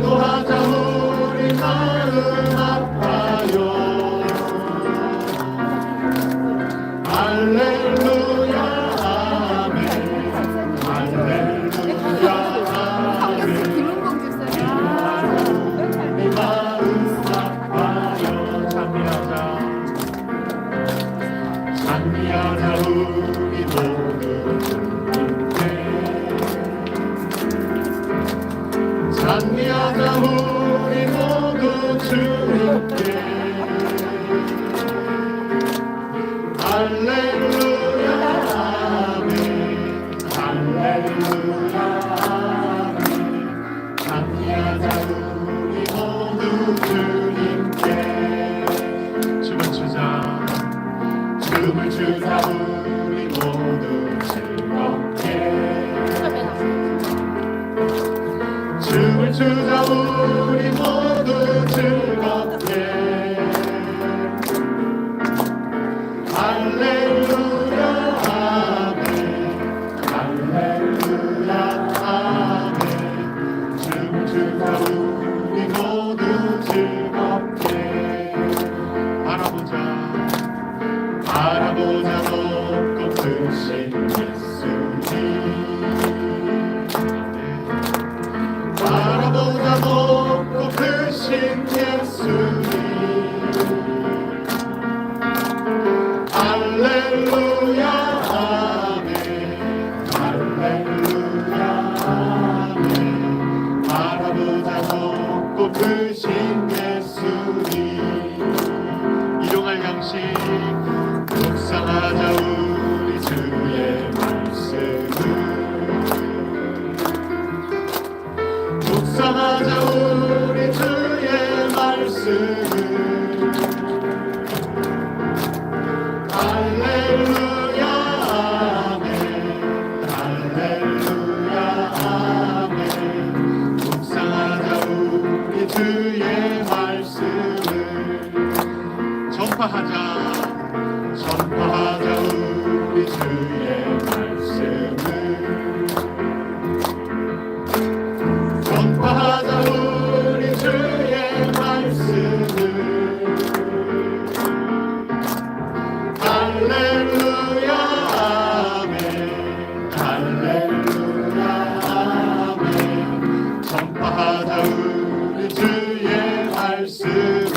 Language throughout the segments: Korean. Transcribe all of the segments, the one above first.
기도하자 우리 마음 아파요. 할렐루야 아멘. 할렐루야 아멘. 김은봉 집사님. 우리 마음 아파요. 찬미하자 우리 모두 주님께. 찬미하자 우리 모두 주님께. 할렐루야 아멘. 할렐루야 아멘. 찬미하자 우리 모두 주님께. 춤을 추자 우리 모두 즐겁게. 춤을 추자 우리 모두 즐겁게. 할렐루야 아멘. 할렐루야 아멘. 춤을 추자 우리 모두 즐겁게. 바라보자 높고 크신 예수님. 바라보자 높고 크신 예수님. 할렐루야 아멘. 할렐루야 아멘. 바라보자 높고 크신 예수님. 일용할 양식 묵상하자 우리 주의 말씀을. 묵상하자 우리 주의 말씀을. 할렐루야 아멘. 할렐루야 아멘. 묵상하자 우리 주의 말씀을. 전파하자 우리 주의 말씀을. 전파하자 우리 주의 말씀을. 할렐루야 아멘. 할렐루야 아멘. 전파하자 우리 주의 말씀을.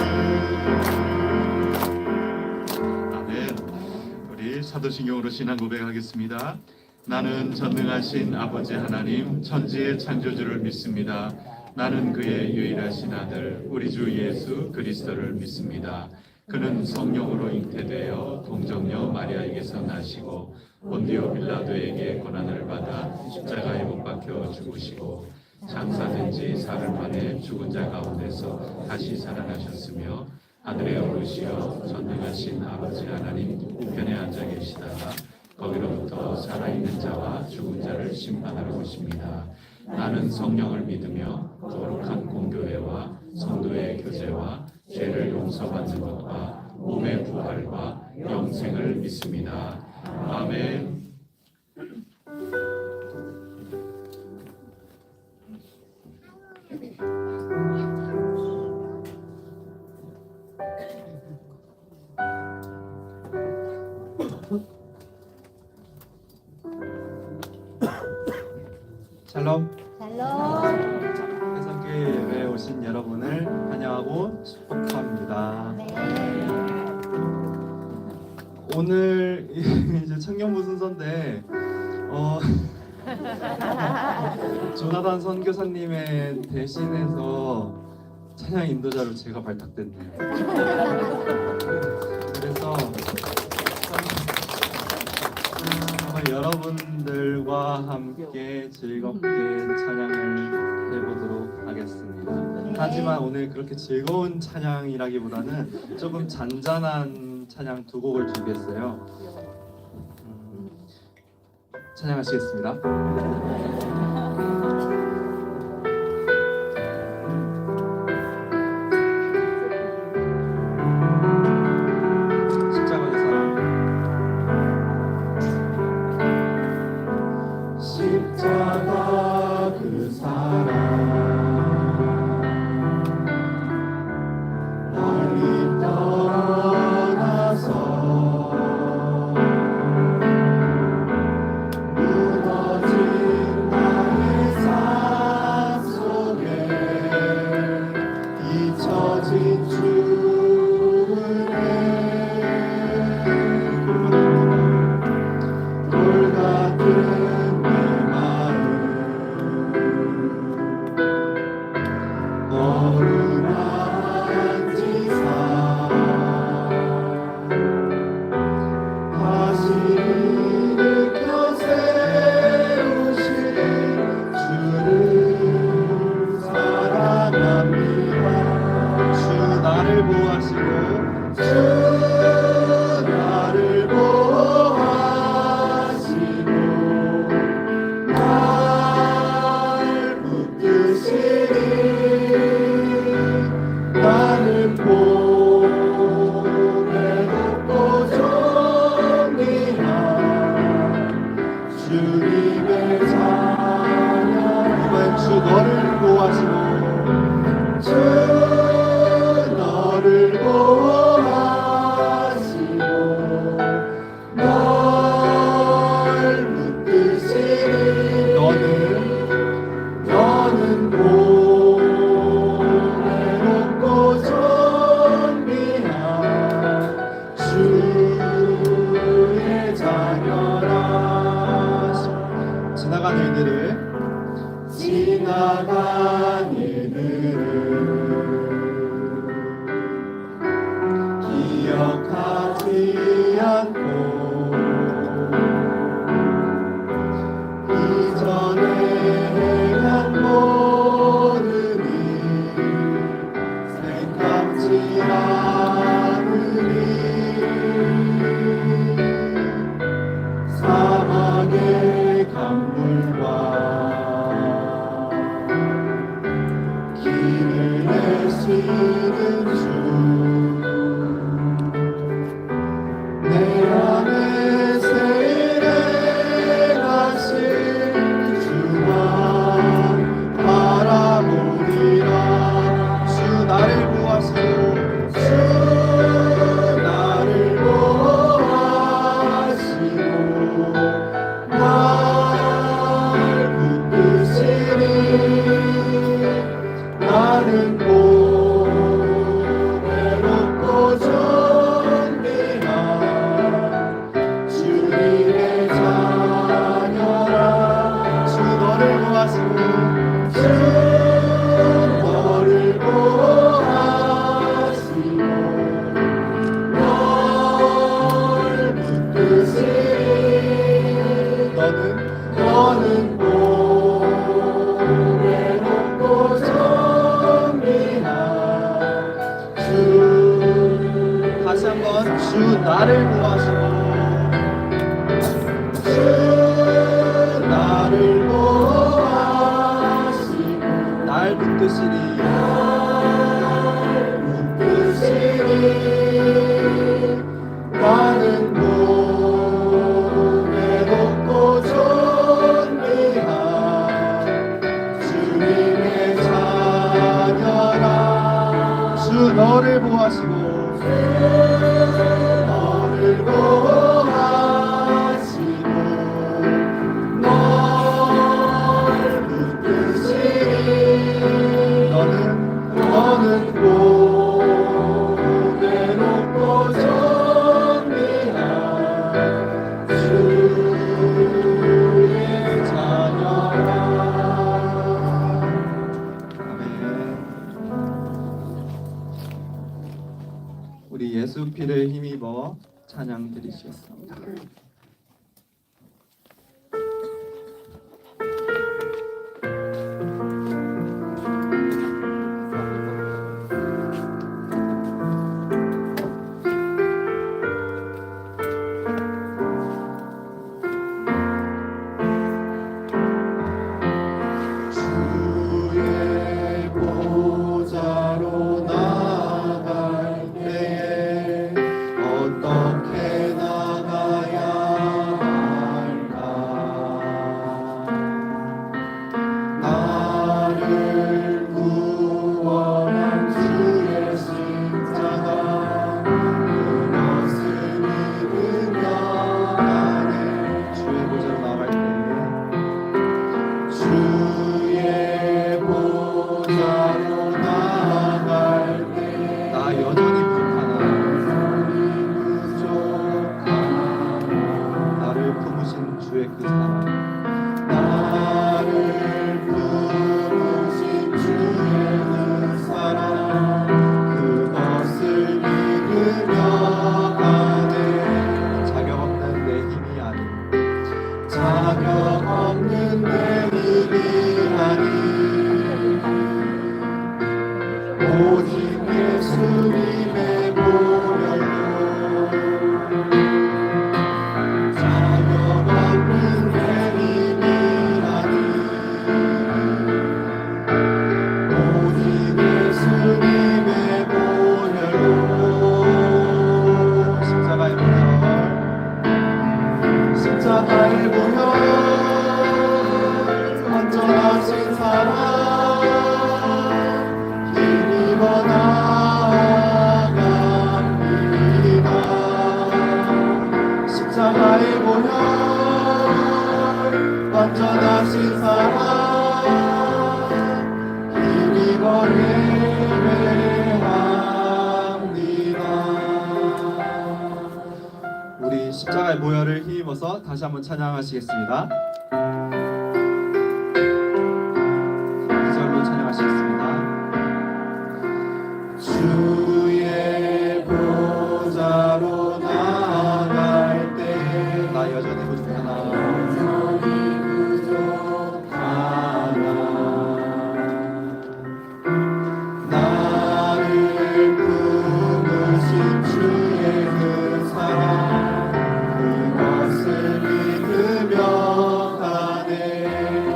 사도신경으로 신앙 고백하겠습니다. 나는 전능하신 아버지 하나님 천지의 창조주를 믿습니다. 나는 그의 유일하신 아들 우리 주 예수 그리스도를 믿습니다. 그는 성령으로 잉태되어 동정녀 마리아에게서 나시고 본디오 빌라도에게 고난을 받아 십자가에 못 박혀 죽으시고 장사된 지 사흘 만에 죽은 자 가운데서 다시 살아나셨으며 하늘에 오르시어 전능하신 아버지 하나님 우편에 앉아 계시다가 거기로부터 살아있는 자와 죽은 자를 심판하러 오십니다. 나는 성령을 믿으며 거룩한 공교회와 성도의 교제와 죄를 용서받는 것과 몸의 부활과 영생을 믿습니다. 아멘. 샬롬. 샬롬. 회성교회에 오신 여러분을 환영하고 축복합니다. 네. 오늘 이제 청년부 순서인데 조나단 선교사님의 대신해서 찬양 인도자로 제가 발탁됐네요. 그래서 정말 여러분들과 함께 즐겁게 찬양을 해보도록 하겠습니다. 하지만 오늘 그렇게 즐거운 찬양이라기보다는 조금 잔잔한 찬양 두 곡을 준비했어요. 찬양하시겠습니다. 십자가 그 사랑 거룩한 지사 다시 일으켜 세우신 주를 사랑합니다. 주 나를 보호하시고 주 나를 보호하시고 날 붙드시니 나는 보배롭고 존귀한 주님의 자녀. 이번엔 주 너를 보호하시고 주 너를 보호하시고 널 붙드시니 너는 보배롭고 존귀한 주의 자녀라. 지나간 일들을 기억하지 않고 이전에 행한 모든 일 생각지 않으니 사막의 강물과 길을 내시는 주 내 안에 세일해 가신 주만 바라보리라. 주 나를 보호하시고 주 나를 보호하시고 날 붙드시니 나는 보배롭고 존귀한 주님의 자녀라. 주 너를 보호하시고 주 너를 보호하시고 널 붙드시니 너는 보배롭고 존귀한 주. 다시 한번 주 나를 보호하시고 주 나를 보호하시고 날 붙드시니 나는 보배롭고 존귀한 주님의 자녀라. 주 너를 보호하시고 너를 보호하시고 널 붙드시니 너는 보배롭고 존귀한 주의 자녀라. 아멘. 우리 예수 피를 힘입어 찬양 드리시겠습니다. 주의 보좌로 나갈 때에 어떻게 나가야 오직 예수님의 보혈로 자격 없는 내 힘이 아니 오직 예수님의 보혈로 십자가의 보혈 완전하신 사랑 힘입어 나아갑니다. 십자가의 보혈 완전하신 사랑 힘입어 예배합니다. 우리 십자가의 보혈을 힘입어서 다시 한번 찬양하시겠습니다. 이 절로 찬양하시겠습니다. 주의 보좌로 나아갈 때 나 여전히 부족하나 나를 품으신 주의 그 사랑 그것을 믿으며 가네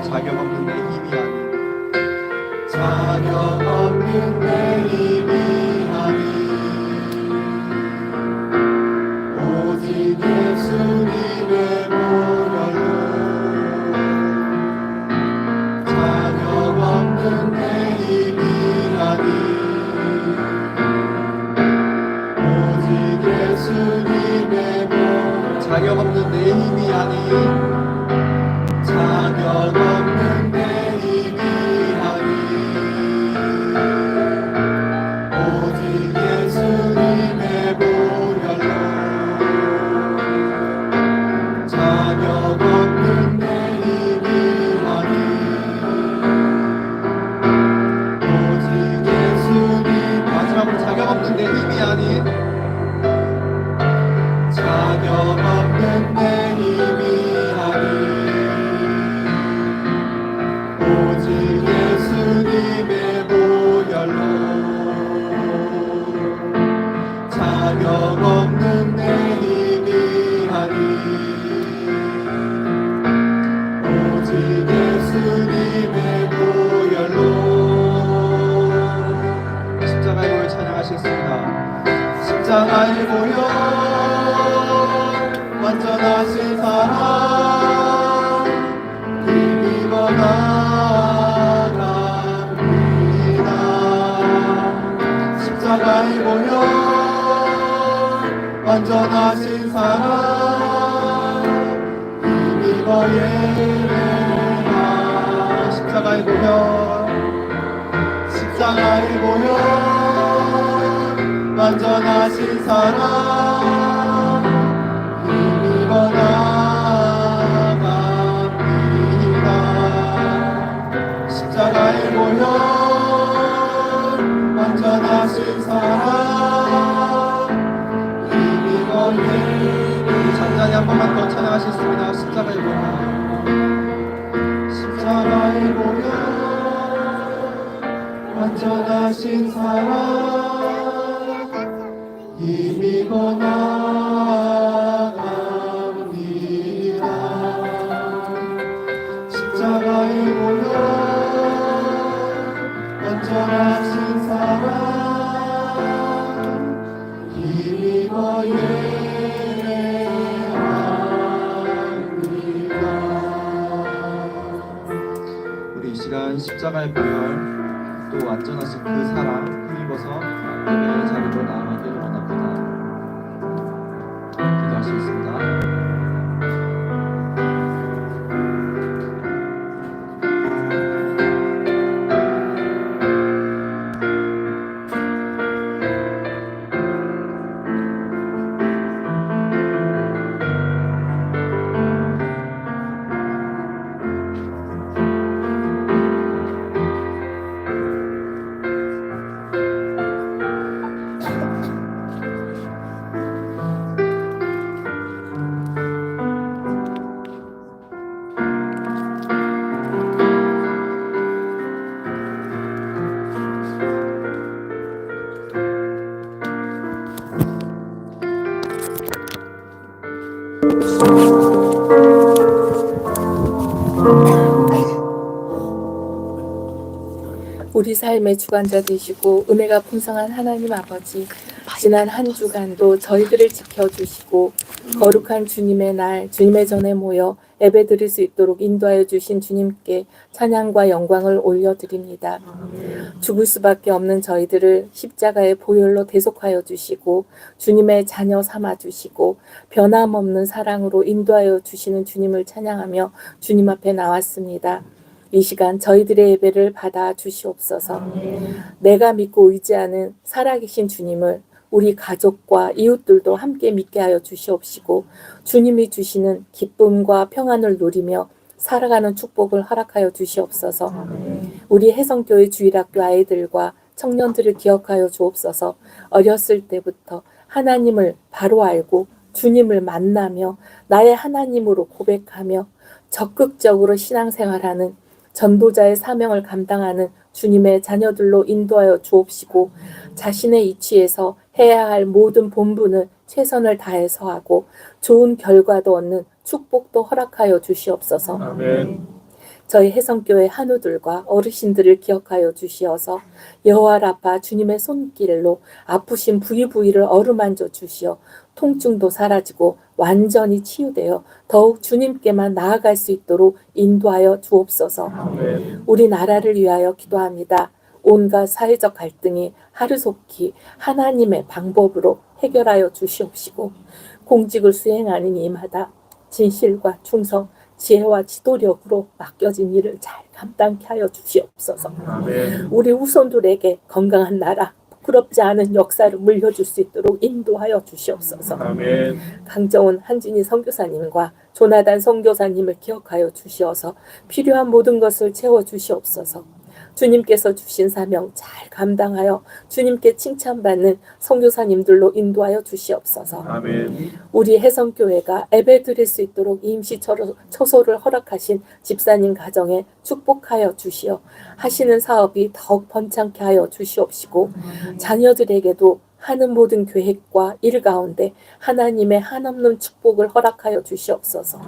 자격 없는 내 힘이 아닌 자격 없는 내 힘이 아닌 오직 예수님의 보혈로 자격 없는 내 힘이 아닌 오직 예수님의 보혈 자격 없는 내 힘이 아닌 자격 없는 내 힘이 아닌 오직 예수님의 보혈로 자격 없는 내 힘이 아닌 오직 예수님 마지막으로 자격 없는 내 힘이 아닌 자격 없는 내 힘이 아닌 오직 예수님의 보혈로 자격 없는 내 힘이 아닌 오직 예수님의 보혈로 십자가의 보혈 찬양하시겠습니다. 십자가의 보혈 완전하신 사랑 힘입어 나아갑니다. 십자가의 보혈 완전하신 사랑 힘입어 예배하 십자가의 보혈 십자가의 보혈 완전하신 사랑 힘입어 나아갑니다. 십자가의 보혈 완전하신 사랑 힘입어 예배 찬양이 한 번만 더 찬양하시겠습니다. 십자가의 보혈 십자가의 보혈 완전하신 사랑 힘입어 나아갑니다. 십자가의 보혈 완전하신 사랑 힘입어 예배합니다. 우리 이 시간 십자가의 보혈 또 완전하신 그 사랑 힘입어서 예배의 자리로 나아가기를 원합니다. 기도하시겠습니다. 우리 삶의 주관자 되시고 은혜가 풍성한 하나님 아버지, 지난 한 주간도 저희들을 지켜주시고 거룩한 주님의 날, 주님의 전에 모여 예배드릴 수 있도록 인도하여 주신 주님께 찬양과 영광을 올려드립니다. 죽을 수밖에 없는 저희들을 십자가의 보혈로 대속하여 주시고 주님의 자녀 삼아 주시고 변함없는 사랑으로 인도하여 주시는 주님을 찬양하며 주님 앞에 나왔습니다. 이 시간 저희들의 예배를 받아 주시옵소서. 내가 믿고 의지하는 살아계신 주님을 우리 가족과 이웃들도 함께 믿게 하여 주시옵시고 주님이 주시는 기쁨과 평안을 누리며 살아가는 축복을 허락하여 주시옵소서. 우리 혜성교회 주일학교 아이들과 청년들을 기억하여 주옵소서. 어렸을 때부터 하나님을 바로 알고 주님을 만나며 나의 하나님으로 고백하며 적극적으로 신앙생활하는 전도자의 사명을 감당하는 주님의 자녀들로 인도하여 주옵시고 자신의 이치에서 해야 할 모든 본분을 최선을 다해서 하고 좋은 결과도 얻는 축복도 허락하여 주시옵소서. 아멘. 저희 혜성교회 한우들과 어르신들을 기억하여 주시어서 여호와 라파 주님의 손길로 아프신 부위부위를 어루만져 주시어 통증도 사라지고 완전히 치유되어 더욱 주님께만 나아갈 수 있도록 인도하여 주옵소서. 아멘. 우리나라를 위하여 기도합니다. 온갖 사회적 갈등이 하루속히 하나님의 방법으로 해결하여 주시옵시고 공직을 수행하는 이마다 진실과 충성, 지혜와 지도력으로 맡겨진 일을 잘 감당케 하여 주시옵소서. 아멘. 우리 후손들에게 건강한 나라, 부끄럽지 않은 역사를 물려줄 수 있도록 인도하여 주시옵소서. 아멘. 강정훈 한진희 선교사님과 조나단 선교사님을 기억하여 주시어서 필요한 모든 것을 채워 주시옵소서. 주님께서 주신 사명 잘 감당하여 주님께 칭찬받는 선교사님들로 인도하여 주시옵소서. 아멘. 우리 혜성교회가 예배드릴 수 있도록 임시 처소를 허락하신 집사님 가정에 축복하여 주시어 하시는 사업이 더욱 번창케 하여 주시옵시고 자녀들에게도 하는 모든 계획과 일 가운데 하나님의 한없는 축복을 허락하여 주시옵소서.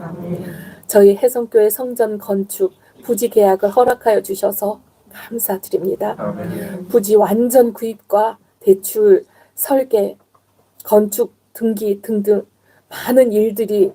저희 혜성교회 성전 건축 부지 계약을 허락하여 주셔서 감사드립니다. 아멘. 부지 완전 구입과 대출, 설계, 건축, 등기 등등 많은 일들이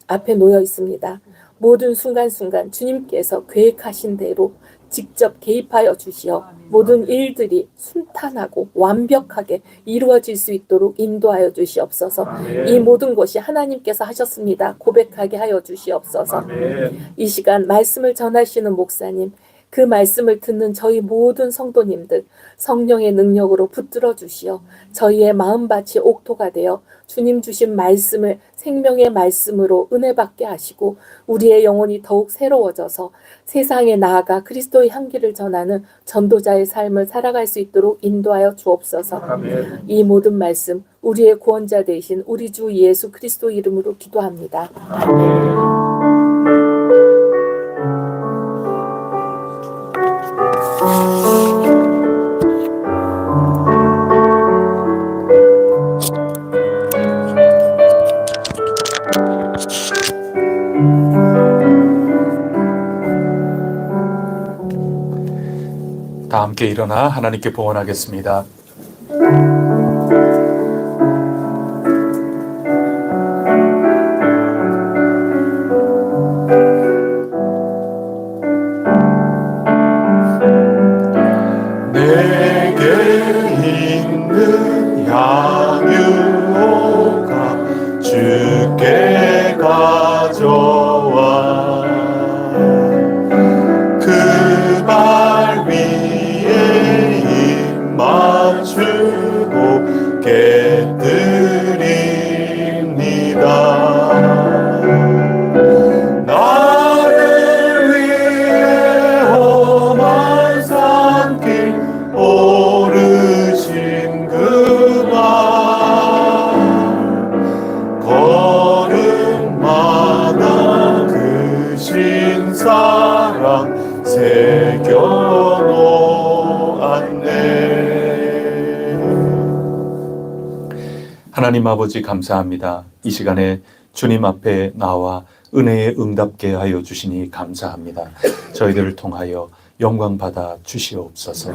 앞에 놓여 있습니다. 모든 순간순간 주님께서 계획하신 대로 직접 개입하여 주시어 모든 일들이 순탄하고 완벽하게 이루어질 수 있도록 인도하여 주시옵소서. 아멘. 이 모든 것이 하나님께서 하셨습니다. 고백하게 하여 주시옵소서. 아멘. 이 시간 말씀을 전하시는 목사님, 그 말씀을 듣는 저희 모든 성도님들 성령의 능력으로 붙들어 주시어 저희의 마음밭이 옥토가 되어 주님 주신 말씀을 생명의 말씀으로 은혜 받게 하시고 우리의 영혼이 더욱 새로워져서 세상에 나아가 그리스도의 향기를 전하는 전도자의 삶을 살아갈 수 있도록 인도하여 주옵소서. 아멘. 이 모든 말씀 우리의 구원자 되신 우리 주 예수 그리스도 이름으로 기도합니다. 다 함께 일어나 하나님께 봉헌하겠습니다. 내게 있는 양유오가 주께 가져와 그 발 위에 입 맞추고 깨뜨립니다. 나를 위해 험한 산길 오르신 그날 걸음마다 그 신사랑 새겨놓았네. 하나님 아버지 감사합니다. 이 시간에 주님 앞에 나와 은혜에 응답게 하여 주시니 감사합니다. 저희들을 통하여 영광 받아 주시옵소서.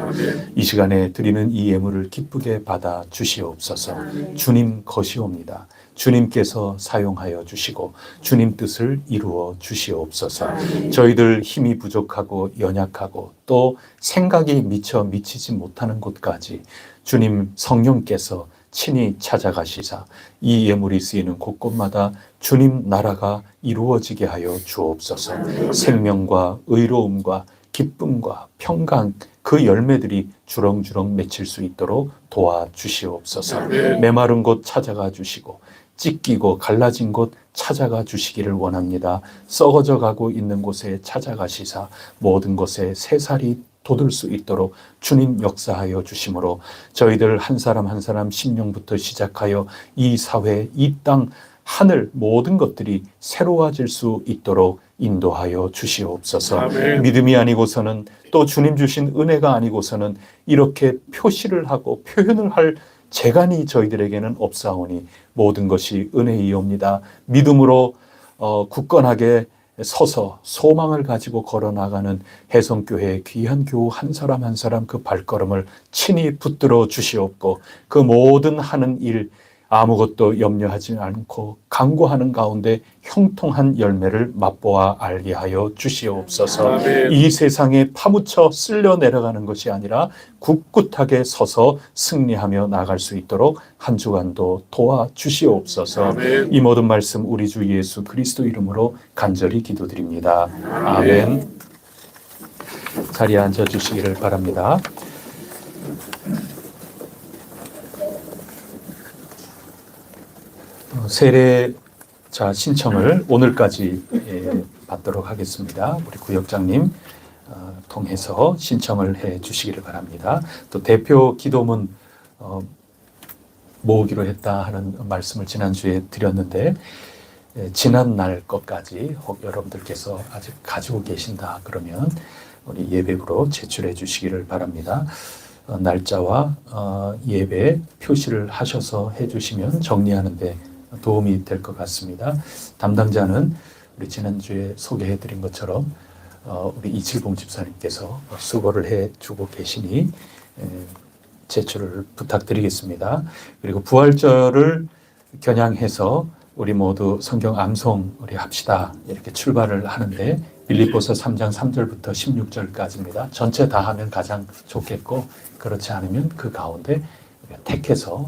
이 시간에 드리는 이 예물을 기쁘게 받아 주시옵소서. 주님 것이옵니다. 주님께서 사용하여 주시고 주님 뜻을 이루어 주시옵소서. 저희들 힘이 부족하고 연약하고 또 생각이 미처 미치지 못하는 곳까지 주님 성령께서 친히 찾아가시사 이 예물이 쓰이는 곳곳마다 주님 나라가 이루어지게 하여 주옵소서. 생명과 의로움과 기쁨과 평강 그 열매들이 주렁주렁 맺힐 수 있도록 도와주시옵소서. 메마른 곳 찾아가 주시고 찢기고 갈라진 곳 찾아가 주시기를 원합니다. 썩어져 가고 있는 곳에 찾아가시사 모든 곳에 새살이 돋을 수 있도록 주님 역사하여 주심으로 저희들 한 사람 한 사람 심령부터 시작하여 이 사회, 이 땅, 하늘 모든 것들이 새로워질 수 있도록 인도하여 주시옵소서. 아멘. 믿음이 아니고서는 또 주님 주신 은혜가 아니고서는 이렇게 표시를 하고 표현을 할 재간이 저희들에게는 없사오니 모든 것이 은혜이옵니다. 믿음으로 굳건하게 서서 소망을 가지고 걸어나가는 혜성교회의 귀한 교우 한 사람 한 사람 그 발걸음을 친히 붙들어 주시옵고 그 모든 하는 일 아무것도 염려하지 않고 간구하는 가운데 형통한 열매를 맛보아 알게 하여 주시옵소서. 아멘. 이 세상에 파묻혀 쓸려 내려가는 것이 아니라 굳굳하게 서서 승리하며 나갈 수 있도록 한 주간도 도와주시옵소서. 아멘. 이 모든 말씀 우리 주 예수 그리스도 이름으로 간절히 기도드립니다. 아멘. 자리에 앉아 주시기를 바랍니다. 세례자 신청을 오늘까지 받도록 하겠습니다. 우리 구역장님 통해서 신청을 해 주시기를 바랍니다. 또 대표 기도문 모으기로 했다 하는 말씀을 지난주에 드렸는데 지난 날 것까지 혹 여러분들께서 아직 가지고 계신다 그러면 우리 예배부로 제출해 주시기를 바랍니다. 날짜와 예배 표시를 하셔서 해주시면 정리하는데 도움이 될 것 같습니다. 담당자는 우리 지난주에 소개해드린 것처럼 우리 이칠봉 집사님께서 수고를 해주고 계시니 제출을 부탁드리겠습니다. 그리고 부활절을 겨냥해서 우리 모두 성경 암송 우리 합시다 이렇게 출발을 하는데 빌립보서 3장 3절부터 16절까지입니다. 전체 다 하면 가장 좋겠고 그렇지 않으면 그 가운데 택해서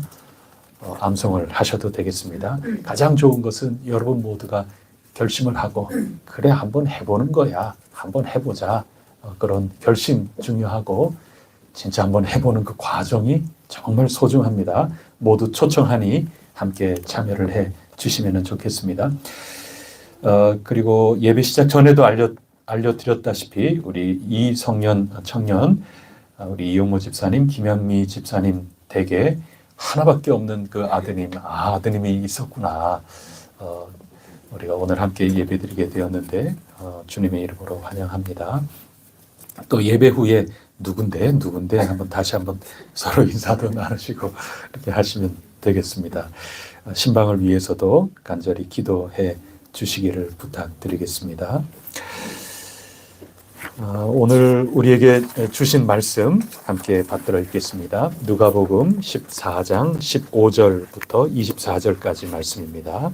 암송을 하셔도 되겠습니다. 가장 좋은 것은 여러분 모두가 결심을 하고 그래 한번 해보는 거야. 한번 해보자. 그런 결심 중요하고 진짜 한번 해보는 그 과정이 정말 소중합니다. 모두 초청하니 함께 참여를 해 주시면 좋겠습니다. 그리고 예배 시작 전에도 알려드렸다시피 우리 이성년 청년, 우리 이용모 집사님, 김현미 집사님 댁에 하나밖에 없는 그 아드님이 있었구나. 우리가 오늘 함께 예배드리게 되었는데 주님의 이름으로 환영합니다. 또 예배 후에 누군데 다시 한번 서로 인사도 나누시고 이렇게 하시면 되겠습니다. 신방을 위해서도 간절히 기도해 주시기를 부탁드리겠습니다. 오늘 우리에게 주신 말씀 함께 받들어 읽겠습니다. 누가복음 14장 15절부터 24절까지 말씀입니다.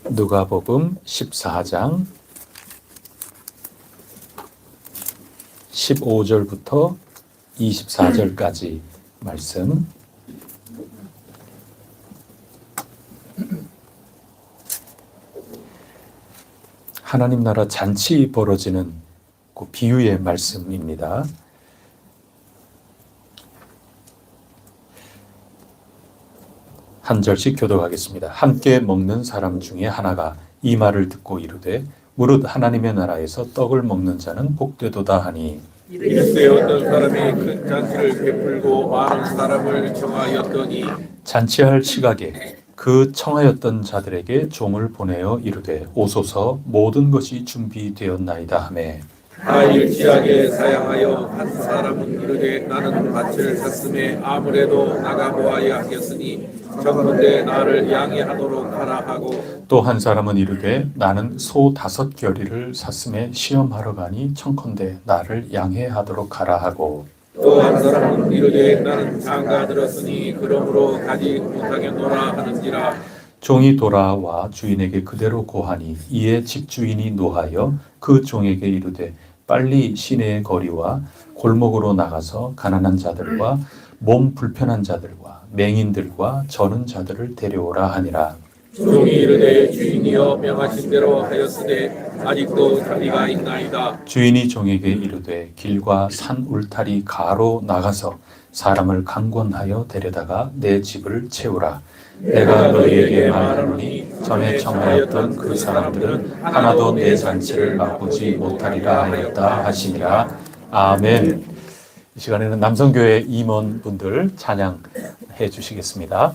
누가복음 14장 15절부터 24절까지 말씀. 하나님 나라 잔치 벌어지는 그 비유의 말씀입니다. 한 절씩 교독하겠습니다. 함께 먹는 사람 중에 하나가 이 말을 듣고 이르되 무릇 하나님의 나라에서 떡을 먹는 자는 복되도다 하니 이르되 어떤 사람이 큰 잔치를 베풀고 많은 사람을 청하였더니 잔치할 시각에 그 청하였던 자들에게 종을 보내어 이르되 오소서 모든 것이 준비되었나이다 하매 다 일치하게 사양하여 한 사람은 이르되 나는 밭을 샀음에 아무래도 나가보아야 하겠으니 청컨대 나를 양해하도록 하라 하고 또 한 사람은 이르되 나는 소 5겨리를 샀음에 시험하러 가니 청컨대 나를 양해하도록 하라 하고 또 한 사람은 이르되 나는 장가 들었으니 그러므로 가지 못하겠노라 하는지라. 종이 돌아와 주인에게 그대로 고하니 이에 집주인이 노하여 그 종에게 이르되 빨리 시내의 거리와 골목으로 나가서 가난한 자들과 몸 불편한 자들과 맹인들과 저는 자들을 데려오라 하니라. 종이 이르되 주인이여 명하신 대로 하였으되 아직도 자리가 있나이다. 주인이 종에게 이르되 길과 산 울타리 가로 나가서 사람을 강권하여 데려다가 내 집을 채우라. 내가 너희에게 말하노니 전에 청하였던 그 사람들은 하나도 내 잔치를 맛보지 못하리라 하였다 하시니라. 아멘. 이 시간에는 남성교회 임원분들 찬양해 주시겠습니다.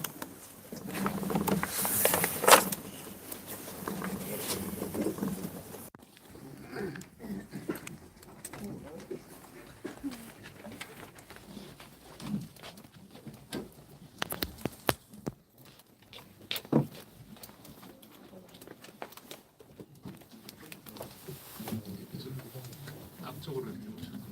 앞쪽으로 이렇게 오시면 돼요.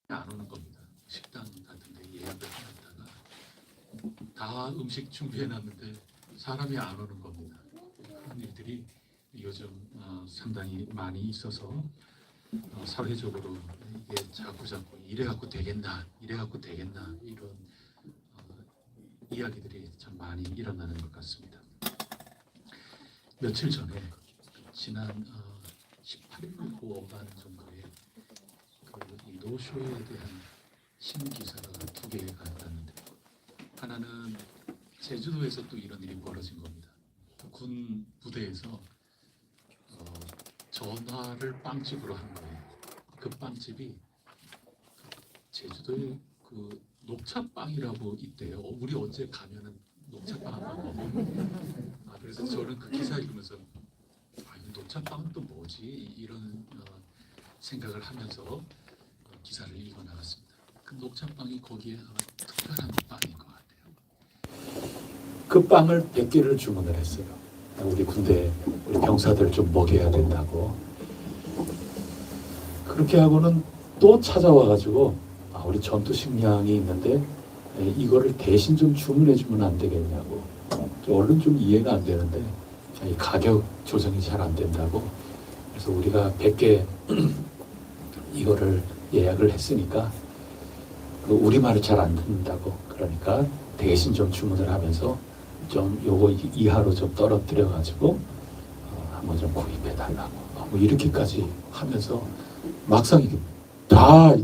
안 오는 겁니다. 식당 같은데 예약을 해놨다가 다 음식 준비해놨는데 사람이 안 오는 겁니다. 그런 일들이 요즘 상당히 많이 있어서 사회적으로 이게 자꾸 이래갖고 되겠나 이런 이야기들이 참 많이 일어나는 것 같습니다. 며칠 전에 지난 18일 5간 정도에 이 노쇼에 대한 신기사가 2개가 나왔는데, 하나는 제주도에서 또 이런 일이 벌어진 겁니다. 군 부대에서 전화를 빵집으로 한 거예요. 그 빵집이 제주도에 그 녹차빵이라고 있대요. 우리 어제 가면은 녹차빵 한번 먹어. 그래서 저는 그 기사 읽으면서 이 녹차빵은 또 뭐지? 이런 생각을 하면서 기사를 읽어 나갔습니다. 그 녹차빵이 거기에 특별한 빵인 것 같아요. 그 빵을 100개를 주문을 했어요. 우리 군대 우리 병사들 좀 먹여야 된다고. 그렇게 하고는 또 찾아와가지고 우리 전투 식량이 있는데 이거를 대신 좀 주문해 주면 안 되겠냐고. 얼른 좀 이해가 안 되는데 이 가격 조정이 잘 안 된다고. 그래서 우리가 100개 이거를 예약을 했으니까 우리말을 잘 안 듣는다고. 그러니까 대신 좀 주문을 하면서 좀 요거 이하로 좀 떨어뜨려 가지고 한번 좀 구입해 달라고. 뭐 이렇게까지 하면서 막상 이게 다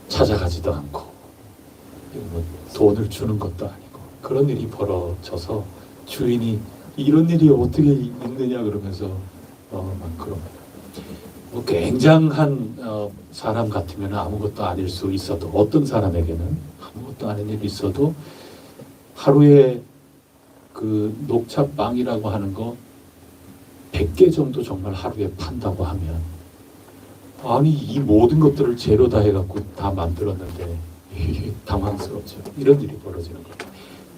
찾아가지도 않고 뭐 돈을 주는 것도 아니고 그런 일이 벌어져서 주인이 이런 일이 어떻게 있느냐 그러면서 막 그럽니다. 뭐 굉장한 사람 같으면 아무것도 아닐 수 있어도, 어떤 사람에게는 아무것도 아닌 일이 있어도 하루에 그 녹차빵이라고 하는 거 100개 정도 정말 하루에 판다고 하면, 아니 이 모든 것들을 재료 다 해갖고 다 만들었는데 당황스럽죠. 이런 일이 벌어지는 거예요.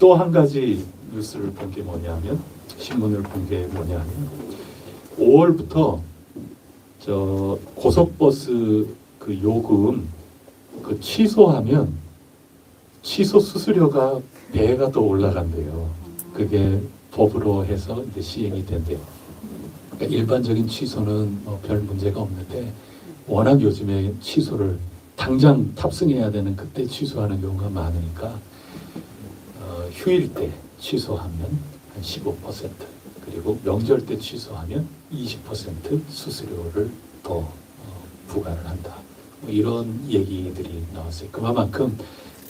또 한 가지 뉴스를 본 게 뭐냐면, 신문을 본 게 뭐냐면 5월부터 저 고속버스 그 요금 그 취소하면 취소 수수료가 배가 더 올라간대요. 그게 법으로 해서 이제 시행이 된대요. 그러니까 일반적인 취소는 뭐 별 문제가 없는데 워낙 요즘에 취소를 당장 탑승해야 되는 그때 취소하는 경우가 많으니까 휴일 때 취소하면 한 15%, 그리고 명절 때 취소하면 20% 수수료를 더 부과를 한다. 뭐 이런 얘기들이 나왔어요. 그만큼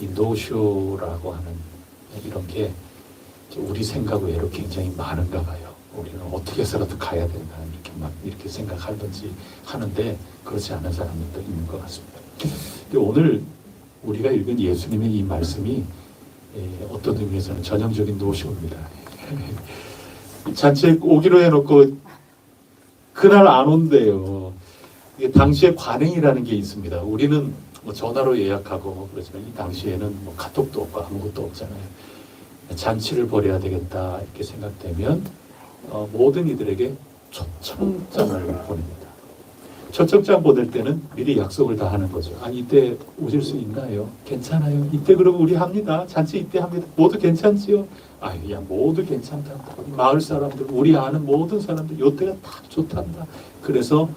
이 노쇼라고 하는 이런 게 우리 생각 외로 굉장히 많은가 봐요. 우리는 어떻게 해서라도 가야 된다 이렇게 생각하든지 하는데 그렇지 않은 사람들도 있는 것 같습니다. 근데 오늘 우리가 읽은 예수님의 이 말씀이 어떤 의미에서는 전형적인 노쇼입니다. 잔치에 오기로 해놓고 그날 안 온대요. 이게 당시에 관행이라는 게 있습니다. 우리는 뭐 전화로 예약하고 그렇지만 이 당시에는 뭐 카톡도 없고 아무것도 없잖아요. 잔치를 벌여야 되겠다 이렇게 생각되면 모든 이들에게 초청장을 보냅니다. 초청장 보낼 때는 미리 약속을 다 하는 거죠. 아니 이때 오실 수 있나요? 괜찮아요. 이때 그러면 우리 합니다. 잔치 이때 합니다. 모두 괜찮지요? 야 모두 괜찮단다. 마을 사람들, 우리 아는 모든 사람들 요때가 다 좋단다. 그래서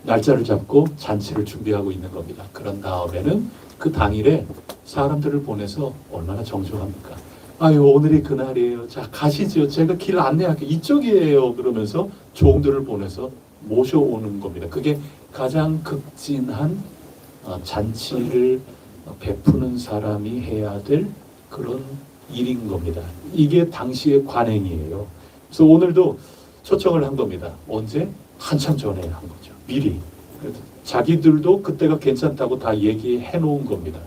날짜를 잡고 잔치를 준비하고 있는 겁니다. 그런 다음에는 그 당일에 사람들을 보내서 얼마나 정중합니까? 오늘이 그날이에요. 자 가시죠. 제가 길 안내할게요. 이쪽이에요. 그러면서 종들을 보내서 모셔오는 겁니다. 그게 가장 극진한 잔치를 베푸는 사람이 해야 될 그런 일인 겁니다. 이게 당시의 관행이에요. 그래서 오늘도 초청을 한 겁니다. 언제? 한참 전에 한 거죠. 미리. 자기들도 그때가 괜찮다고 다 얘기해 놓은 겁니다.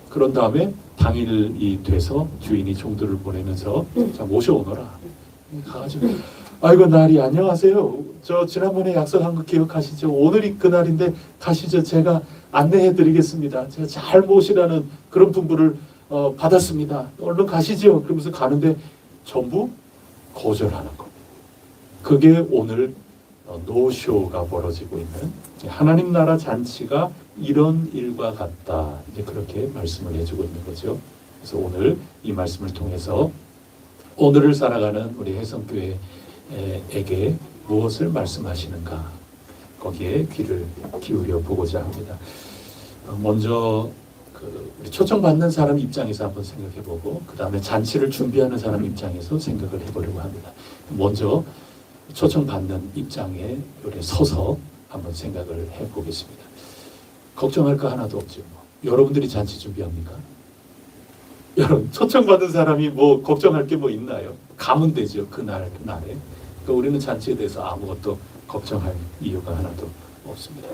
그런 다음에 당일이 돼서 주인이 종들을 보내면서 자 모셔오너라. 가가지고 아이고 날이 안녕하세요. 저 지난번에 약속한 거 기억하시죠? 오늘이 그날인데 가시죠. 제가 안내해 드리겠습니다. 제가 잘 모시라는 그런 분부를 받았습니다. 얼른 가시죠. 그러면서 가는데 전부 거절하는 겁니다. 그게 오늘 노쇼가 벌어지고 있는 하나님 나라 잔치가 이런 일과 같다. 이제 그렇게 말씀을 해주고 있는 거죠. 그래서 오늘 이 말씀을 통해서 오늘을 살아가는 우리 혜성교회에게 무엇을 말씀하시는가 거기에 귀를 기울여 보고자 합니다. 먼저 우리 초청받는 사람 입장에서 한번 생각해보고 그 다음에 잔치를 준비하는 사람 입장에서 생각을 해보려고 합니다. 먼저 초청받는 입장에 우리 서서 한번 생각을 해보겠습니다. 걱정할 거 하나도 없죠. 여러분들이 잔치 준비합니까? 여러분 초청받은 사람이 뭐 걱정할 게 뭐 있나요? 가면 되죠. 그날에. 그러니까 우리는 잔치에 대해서 아무것도 걱정할 이유가 하나도 없습니다.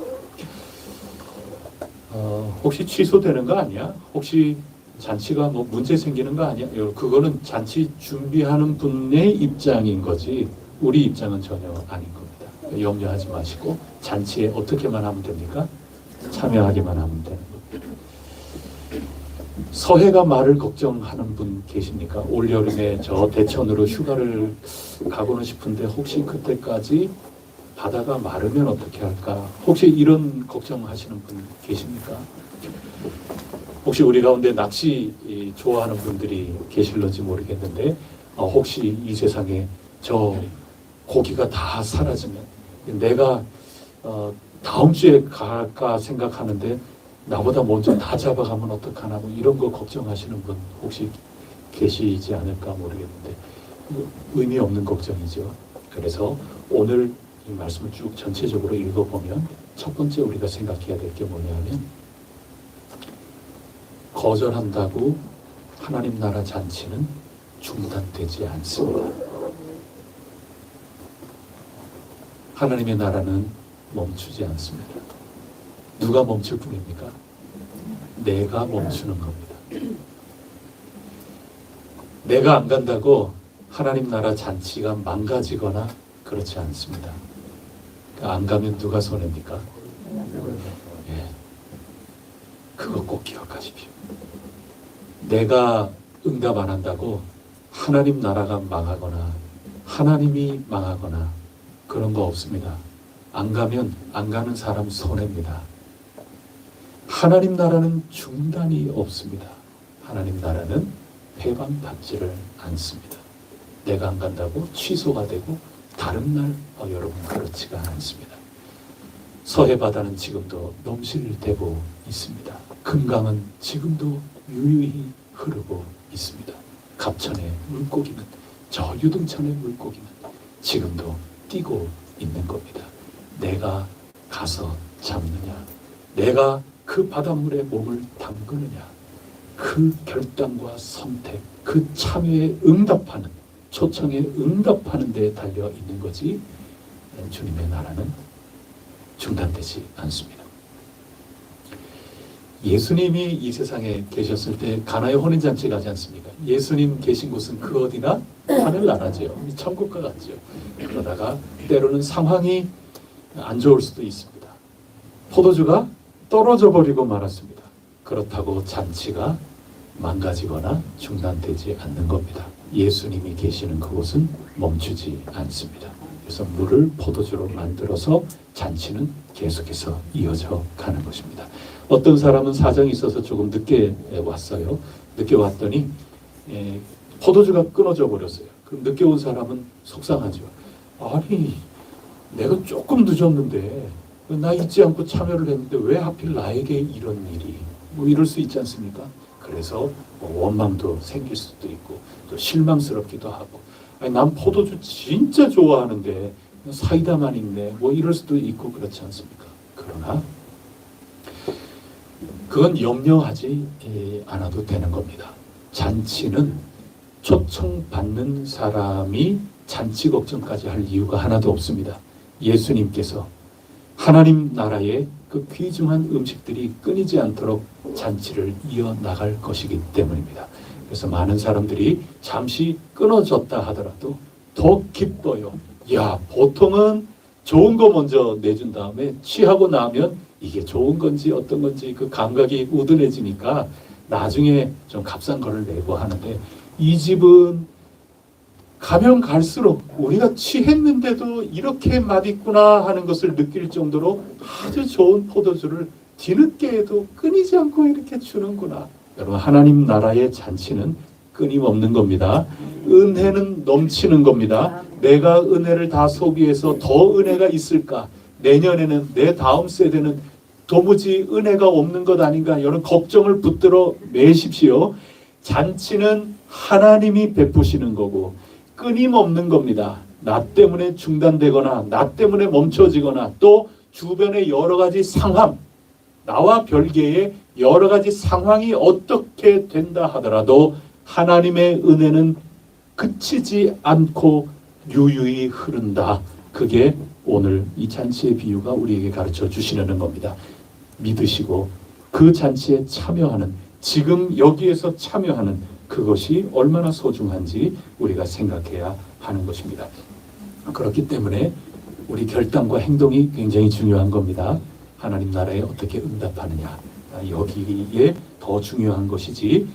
혹시 취소되는 거 아니야? 혹시 잔치가 뭐 문제 생기는 거 아니야? 그거는 잔치 준비하는 분의 입장인 거지 우리 입장은 전혀 아닌 겁니다. 염려하지 마시고 잔치에 어떻게만 하면 됩니까? 참여하기만 하면 되는 겁니다. 서해가 말을 걱정하는 분 계십니까? 올여름에 저 대천으로 휴가를 가고는 싶은데 혹시 그때까지 바다가 마르면 어떻게 할까? 혹시 이런 걱정하시는 분 계십니까? 혹시 우리 가운데 낚시 좋아하는 분들이 계실런지 모르겠는데 혹시 이 세상에 저 고기가 다 사라지면 내가 다음 주에 갈까 생각하는데 나보다 먼저 다 잡아가면 어떡하나 뭐 이런 거 걱정하시는 분 혹시 계시지 않을까 모르겠는데 의미 없는 걱정이죠. 그래서 오늘 이 말씀을 쭉 전체적으로 읽어보면 첫 번째 우리가 생각해야 될 게 뭐냐면 거절한다고 하나님 나라 잔치는 중단되지 않습니다. 하나님의 나라는 멈추지 않습니다. 누가 멈출 뿐입니까? 내가 멈추는 겁니다. 내가 안 간다고 하나님 나라 잔치가 망가지거나 그렇지 않습니다. 안 가면 누가 손해입니까? 예. 그거 꼭 기억하십시오. 내가 응답 안 한다고 하나님 나라가 망하거나 하나님이 망하거나 그런 거 없습니다. 안 가면 안 가는 사람 손해입니다. 하나님 나라는 중단이 없습니다. 하나님 나라는 배반받지를 않습니다. 내가 안 간다고 취소가 되고 다른 날 여러분 그렇지가 않습니다. 서해 바다는 지금도 넘실대고 있습니다. 금강은 지금도 유유히 흐르고 있습니다. 갑천의 물고기는 저 유등천의 물고기는 지금도 뛰고 있는 겁니다. 내가 가서 잡느냐, 내가 그 바닷물에 몸을 담그느냐, 그 결단과 선택, 그 참여에 응답하는, 초청에 응답하는 데 달려 있는 거지 주님의 나라는 중단되지 않습니다. 예수님이 이 세상에 계셨을 때 가나의 혼인잔치 가지 않습니까? 예수님 계신 곳은 그 어디나 하늘나라죠. 천국과 같죠. 그러다가 때로는 상황이 안 좋을 수도 있습니다. 포도주가 떨어져 버리고 말았습니다. 그렇다고 잔치가 망가지거나 중단되지 않는 겁니다. 예수님이 계시는 그곳은 멈추지 않습니다. 그래서 물을 포도주로 만들어서 잔치는 계속해서 이어져 가는 것입니다. 어떤 사람은 사정이 있어서 조금 늦게 왔어요. 늦게 왔더니 포도주가 끊어져 버렸어요. 그럼 늦게 온 사람은 속상하죠. 아니 내가 조금 늦었는데 나 잊지 않고 참여를 했는데 왜 하필 나에게 이런 일이 뭐 이럴 수 있지 않습니까? 그래서 뭐 원망도 생길 수도 있고 또 실망스럽기도 하고 아니, 난 포도주 진짜 좋아하는데 사이다만 있네 뭐 이럴 수도 있고 그렇지 않습니까? 그러나 그건 염려하지 않아도 되는 겁니다. 잔치는 초청받는 사람이 잔치 걱정까지 할 이유가 하나도 없습니다. 예수님께서 하나님 나라의 그 귀중한 음식들이 끊이지 않도록 잔치를 이어나갈 것이기 때문입니다. 그래서 많은 사람들이 잠시 끊어졌다 하더라도 더 기뻐요. 야, 보통은 좋은 거 먼저 내준 다음에 취하고 나면 이게 좋은 건지 어떤 건지 그 감각이 우둔해지니까 나중에 좀 값싼 거를 내고 하는데 이 집은 가면 갈수록 우리가 취했는데도 이렇게 맛있구나 하는 것을 느낄 정도로 아주 좋은 포도주를 뒤늦게에도 끊이지 않고 이렇게 주는구나. 여러분, 하나님 나라의 잔치는 끊임없는 겁니다. 은혜는 넘치는 겁니다. 내가 은혜를 다 소비해서 더 은혜가 있을까? 내년에는, 내 다음 세대는 도무지 은혜가 없는 것 아닌가? 여러분, 걱정을 붙들어 매십시오. 잔치는 하나님이 베푸시는 거고 끊임없는 겁니다. 나 때문에 중단되거나 나 때문에 멈춰지거나 또 주변의 여러 가지 상황, 나와 별개의 여러 가지 상황이 어떻게 된다 하더라도 하나님의 은혜는 그치지 않고 유유히 흐른다. 그게 오늘 이 잔치의 비유가 우리에게 가르쳐 주시려는 겁니다. 믿으시고 그 잔치에 참여하는, 지금 여기에서 참여하는 그것이 얼마나 소중한지 우리가 생각해야 하는 것입니다. 그렇기 때문에 우리 결단과 행동이 굉장히 중요한 겁니다. 하나님 나라에 어떻게 응답하느냐, 여기에 더 중요한 것이지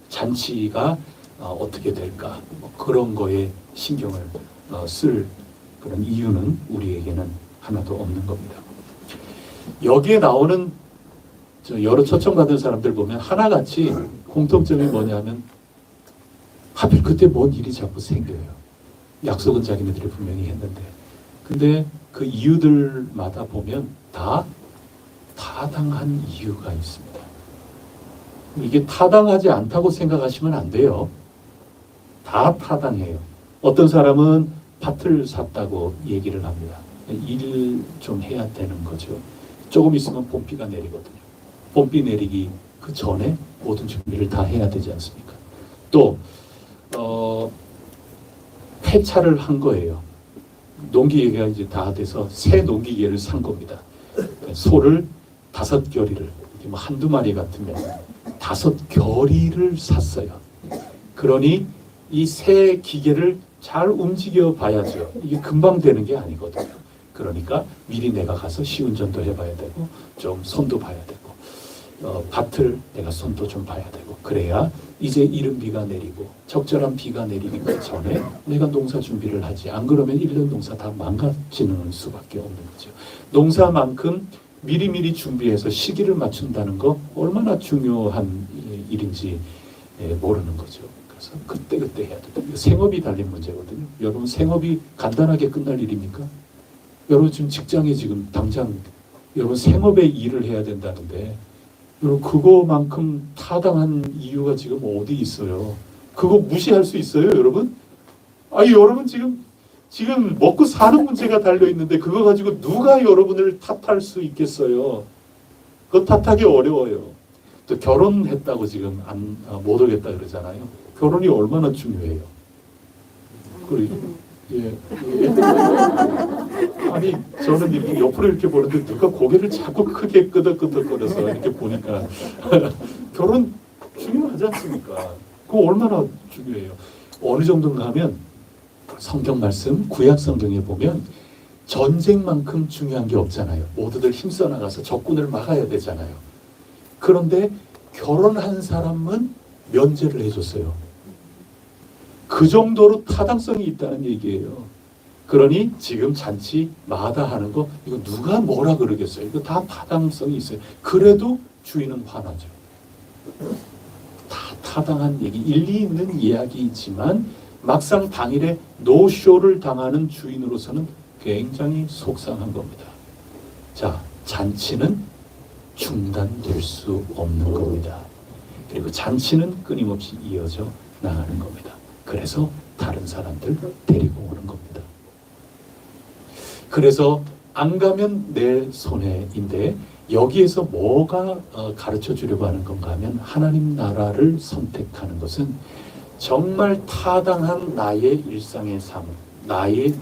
잔치가 어떻게 될까, 그런 거에 신경을 쓸 그런 이유는 우리에게는 하나도 없는 겁니다. 여기에 나오는 여러 초청받은 사람들 보면 하나같이 공통점이 뭐냐면 하필 그때 뭔 일이 자꾸 생겨요. 약속은 자기네들이 분명히 했는데. 근데 그 이유들마다 보면 다 타당한 이유가 있습니다. 이게 타당하지 않다고 생각하시면 안 돼요. 다 타당해요. 어떤 사람은 밭을 샀다고 얘기를 합니다. 일 좀 해야 되는 거죠. 조금 있으면 봄비가 내리거든요. 봄비 내리기 그 전에 모든 준비를 다 해야 되지 않습니까? 또 폐차를 한 거예요. 농기계가 이제 다 돼서 새 농기계를 산 겁니다. 소를 5겨리를, 뭐 한두 마리 같으면 5겨리를 샀어요. 그러니 이 새 기계를 잘 움직여 봐야죠. 이게 금방 되는 게 아니거든요. 그러니까 미리 내가 가서 시운전도 해봐야 되고 좀 손도 봐야 되고 밭을 내가 손도 좀 봐야 되고, 그래야 이제 이른 비가 내리고 적절한 비가 내리기 전에 내가 농사 준비를 하지. 안 그러면 1년 농사 다 망가지는 수밖에 없는 거죠. 농사만큼 미리미리 준비해서 시기를 맞춘다는 거 얼마나 중요한 일인지 모르는 거죠. 그래서 그때그때 해야 된다. 생업이 달린 문제거든요. 여러분, 생업이 간단하게 끝날 일입니까? 여러분 지금 직장에 지금 당장 여러분 생업에 일을 해야 된다는데, 여러분 그거만큼 타당한 이유가 지금 어디 있어요? 그거 무시할 수 있어요, 여러분? 아니, 여러분 지금 먹고 사는 문제가 달려 있는데 그거 가지고 누가 여러분을 탓할 수 있겠어요? 그거 탓하기 어려워요. 또 결혼했다고 지금 못 오겠다 그러잖아요. 결혼이 얼마나 중요해요. 예. 아니, 저는 이렇게 옆으로 이렇게 보는데 누가 고개를 자꾸 크게 끄덕끄덕거려서 이렇게 보니까 결혼 중요하지 않습니까? 그거 얼마나 중요해요. 어느 정도인가 하면 성경 말씀, 구약 성경에 보면 전쟁만큼 중요한 게 없잖아요. 모두들 힘써 나가서 적군을 막아야 되잖아요. 그런데 결혼한 사람은 면제를 해줬어요. 그 정도로 타당성이 있다는 얘기예요. 그러니 지금 잔치 마다하는 거 이거 누가 뭐라 그러겠어요. 이거 다 타당성이 있어요. 그래도 주인은 화나죠. 다 타당한 얘기, 일리 있는 이야기이지만 막상 당일에 노쇼를 당하는 주인으로서는 굉장히 속상한 겁니다. 자, 잔치는 중단될 수 없는 겁니다. 그리고 잔치는 끊임없이 이어져 나가는 겁니다. 그래서 다른 사람들 데리고 오는 겁니다. 그래서 안 가면 내 손해인데, 여기에서 뭐가 가르쳐 주려고 하는 건가 하면, 하나님 나라를 선택하는 것은 정말 타당한 나의 일상의 삶, 나의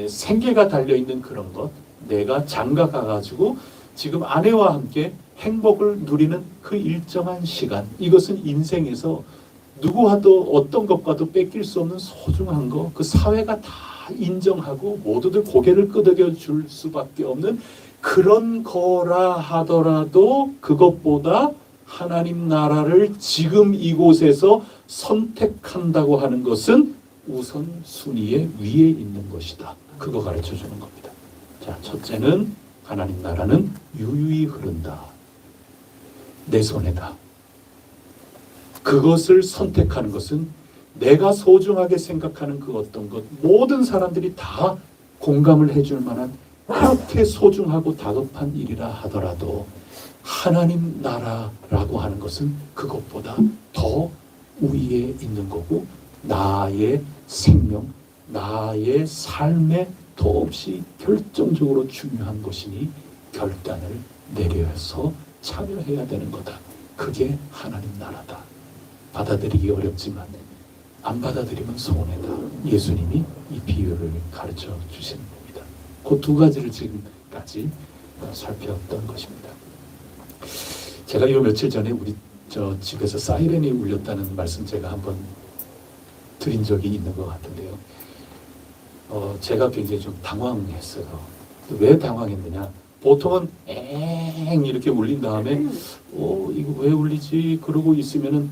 생계가 달려있는 그런 것, 내가 장가 가가지고 지금 아내와 함께 행복을 누리는 그 일정한 시간, 이것은 인생에서 누구와도 어떤 것과도 뺏길 수 없는 소중한 거, 그 사회가 다 인정하고 모두들 고개를 끄덕여 줄 수밖에 없는 그런 거라 하더라도, 그것보다 하나님 나라를 지금 이곳에서 선택한다고 하는 것은 우선순위의 위에 있는 것이다. 그거 가르쳐 주는 겁니다. 자, 첫째는 하나님 나라는 유유히 흐른다. 내 손에다. 그것을 선택하는 것은 내가 소중하게 생각하는 그 어떤 것, 모든 사람들이 다 공감을 해줄 만한 그렇게 소중하고 다급한 일이라 하더라도 하나님 나라라고 하는 것은 그것보다 더 위에 있는 거고, 나의 생명, 나의 삶에 더없이 결정적으로 중요한 것이니 결단을 내려서 참여해야 되는 거다. 그게 하나님 나라다. 받아들이기 어렵지만 안 받아들이면 손해다. 예수님이 이 비유를 가르쳐 주시는 겁니다. 그 두 가지를 지금까지 살펴봤던 것입니다. 제가 요 며칠 전에 우리 집에서 사이렌이 울렸다는 말씀 제가 한번 드린 적이 있는 것 같은데요. 제가 굉장히 좀 당황했어요. 왜 당황했느냐? 보통은 엥 이렇게 울린 다음에 이거 왜 울리지? 그러고 있으면은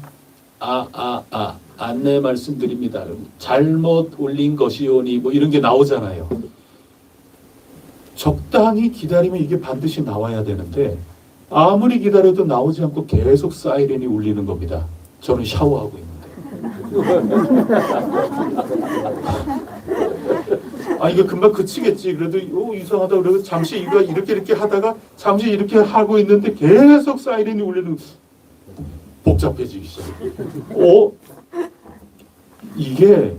안내 말씀드립니다. 잘못 울린 것이오니 뭐 이런 게 나오잖아요. 적당히 기다리면 이게 반드시 나와야 되는데 아무리 기다려도 나오지 않고 계속 사이렌이 울리는 겁니다. 저는 샤워하고 있는데. 이거 금방 그치겠지. 그래도 이상하다. 그래도 잠시 이거 이렇게 하다가 잠시 이렇게 하고 있는데 계속 사이렌이 울리는. 복잡해지기 시작해요. 이게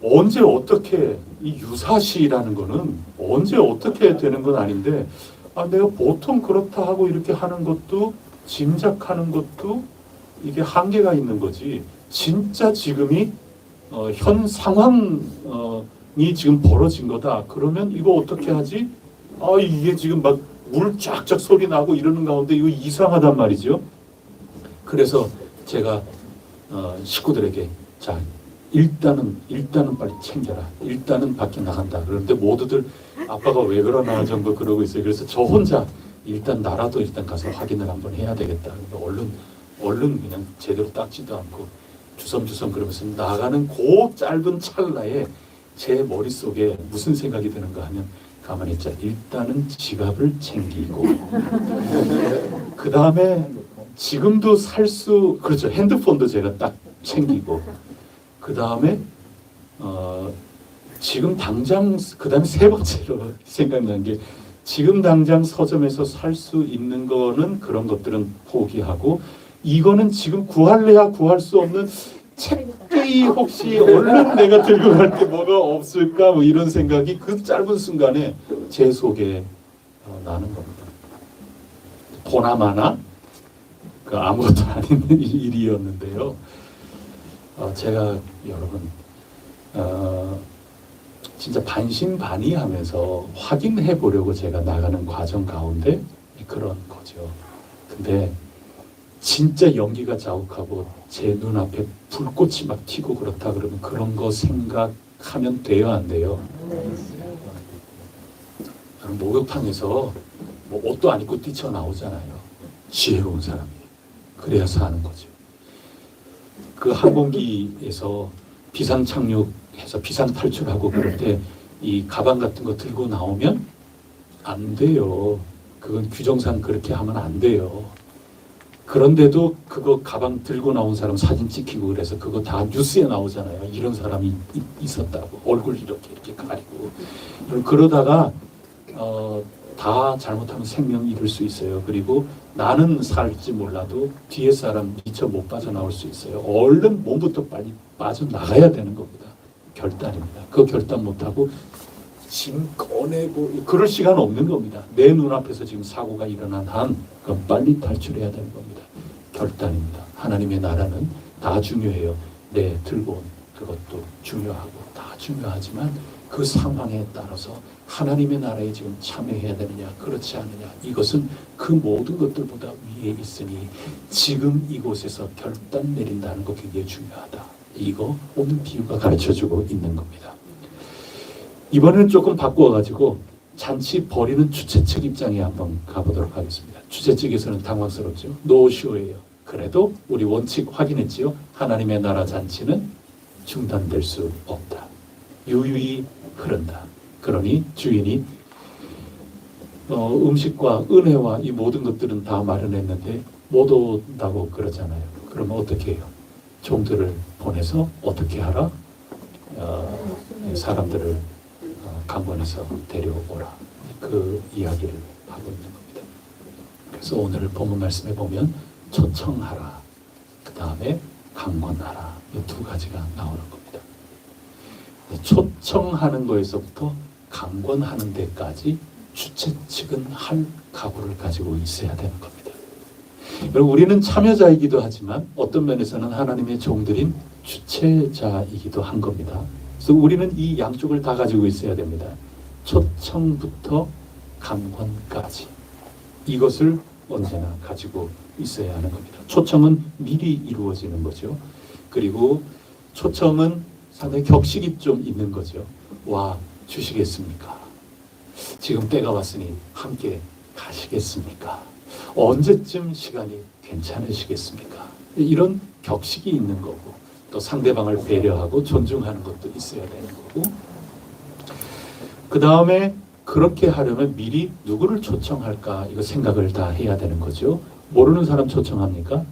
언제 어떻게 이 유사시라는 거는 언제 어떻게 되는 건 아닌데 내가 보통 그렇다 하고 이렇게 하는 것도 짐작하는 것도 이게 한계가 있는 거지. 진짜 지금이 현 상황이 지금 벌어진 거다. 그러면 이거 어떻게 하지? 이게 지금 막 물 쫙쫙 소리 나고 이러는 가운데 이거 이상하단 말이죠. 그래서 제가 식구들에게 자 일단은 빨리 챙겨라. 일단은 밖에 나간다. 그런데 모두들 아빠가 왜 그러나 정도 그러고 있어요. 그래서 저 혼자 일단 나라도 일단 가서 확인을 한번 해야 되겠다. 얼른 그냥 제대로 닦지도 않고 주섬주섬 그러면서 나가는 그 짧은 찰나에 제 머릿속에 무슨 생각이 드는가 하면 가만히 있자. 일단은 지갑을 챙기고 그 다음에 지금도 그렇죠. 핸드폰도 제가 딱 챙기고 그 다음에 지금 당장 그 다음에 세 번째로 생각난 게 지금 당장 서점에서 살 수 있는 거는 그런 것들은 포기하고 이거는 지금 구할래야 구할 수 없는 책이 혹시 얼른 내가 들고 갈 게 뭐가 없을까 뭐 이런 생각이 그 짧은 순간에 제 속에 나는 겁니다. 보나마나 아무것도 아닌 일이었는데요. 제가 여러분 진짜 반신반의하면서 확인해 보려고 제가 나가는 과정 가운데 그런 거죠. 근데 진짜 연기가 자욱하고 제 눈앞에 불꽃이 막 튀고 그렇다 그러면 그런 거 생각하면 돼요, 안 돼요? 목욕탕에서 뭐 옷도 안 입고 뛰쳐나오잖아요. 지혜로운 사람이. 그래야 사는 거죠. 그 항공기에서 비상 착륙해서 비상 탈출하고 그럴 때 이 가방 같은 거 들고 나오면 안 돼요. 그건 규정상 그렇게 하면 안 돼요. 그런데도 그거 가방 들고 나온 사람 사진 찍히고 그래서 그거 다 뉴스에 나오잖아요. 이런 사람이 있었다고. 얼굴 이렇게 가리고. 그러다가 다 잘못하면 생명 잃을 수 있어요. 그리고 나는 살지 몰라도 뒤에 사람 미처 못 빠져나올 수 있어요. 얼른 몸부터 빨리 빠져나가야 되는 겁니다. 결단입니다. 그 결단 못하고 짐 꺼내고 그럴 시간 없는 겁니다. 내 눈앞에서 지금 사고가 일어난 한 그럼 빨리 탈출해야 되는 겁니다. 결단입니다. 하나님의 나라는 다 중요해요. 들고 온 그것도 중요하고 다 중요하지만 그 상황에 따라서 하나님의 나라에 지금 참여해야 되느냐 그렇지 않느냐 이것은 그 모든 것들보다 위에 있으니 지금 이곳에서 결단 내린다는 것 굉장히 중요하다. 이거 오늘 비유가 가르쳐주고 있는 겁니다. 이번에는 조금 바꾸어가지고 잔치 벌이는 주최 측 입장에 한번 가보도록 하겠습니다. 주최 측에서는 당황스럽죠. 노쇼예요. 그래도 우리 원칙 확인했지요. 하나님의 나라 잔치는 중단될 수 없다. 유유히 흐른다. 그러니 주인이 음식과 은혜와 이 모든 것들은 다 마련했는데 못 온다고 그러잖아요. 그러면 어떻게 해요? 종들을 보내서 어떻게 하라? 사람들을 강권해서 데려오라. 그 이야기를 하고 있는 겁니다. 그래서 오늘 본문 말씀에 보면 초청하라, 그 다음에 강권하라, 이 두 가지가 나오는 겁니다. 초청하는 거에서부터 강권하는 데까지 주체 측은 할 각오를 가지고 있어야 되는 겁니다. 그리고 우리는 참여자이기도 하지만 어떤 면에서는 하나님의 종들인 주체자이기도 한 겁니다. 그래서 우리는 이 양쪽을 다 가지고 있어야 됩니다. 초청부터 강권까지 이것을 언제나 가지고 있어야 하는 겁니다. 초청은 미리 이루어지는 거죠. 그리고 초청은 상당히 격식이 좀 있는 거죠. 와 주시겠습니까? 지금 때가 왔으니 함께 가시겠습니까? 언제쯤 시간이 괜찮으시겠습니까? 이런 격식이 있는 거고 또 상대방을 배려하고 존중하는 것도 있어야 되는 거고 그 다음에 그렇게 하려면 미리 누구를 초청할까 이거 생각을 다 해야 되는 거죠. 모르는 사람 초청합니까?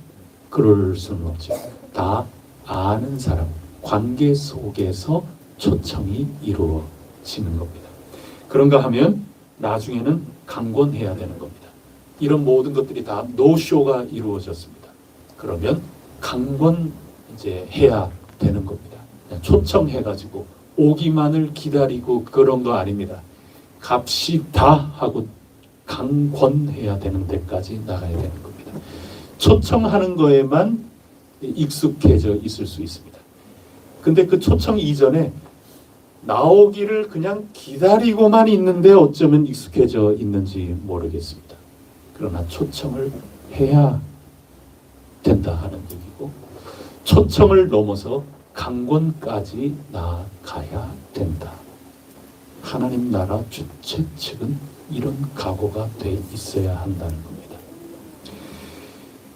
그럴 수는 없죠. 다 아는 사람, 관계 속에서 초청이 이루어지는 겁니다. 그런가 하면 나중에는 강권해야 되는 겁니다. 이런 모든 것들이 다 노쇼가 이루어졌습니다. 그러면 강권 이제 해야 되는 겁니다. 초청해가지고 오기만을 기다리고 그런 거 아닙니다. 갑시다 하고 강권해야 되는 데까지 나가야 되는 겁니다. 초청하는 거에만 익숙해져 있을 수 있습니다. 근데 그 초청 이전에 나오기를 그냥 기다리고만 있는데 어쩌면 익숙해져 있는지 모르겠습니다. 그러나 초청을 해야 된다 하는 얘기고 초청을 넘어서 강권까지 나아가야 된다. 하나님 나라 주체 측은 이런 각오가 돼 있어야 한다는 겁니다.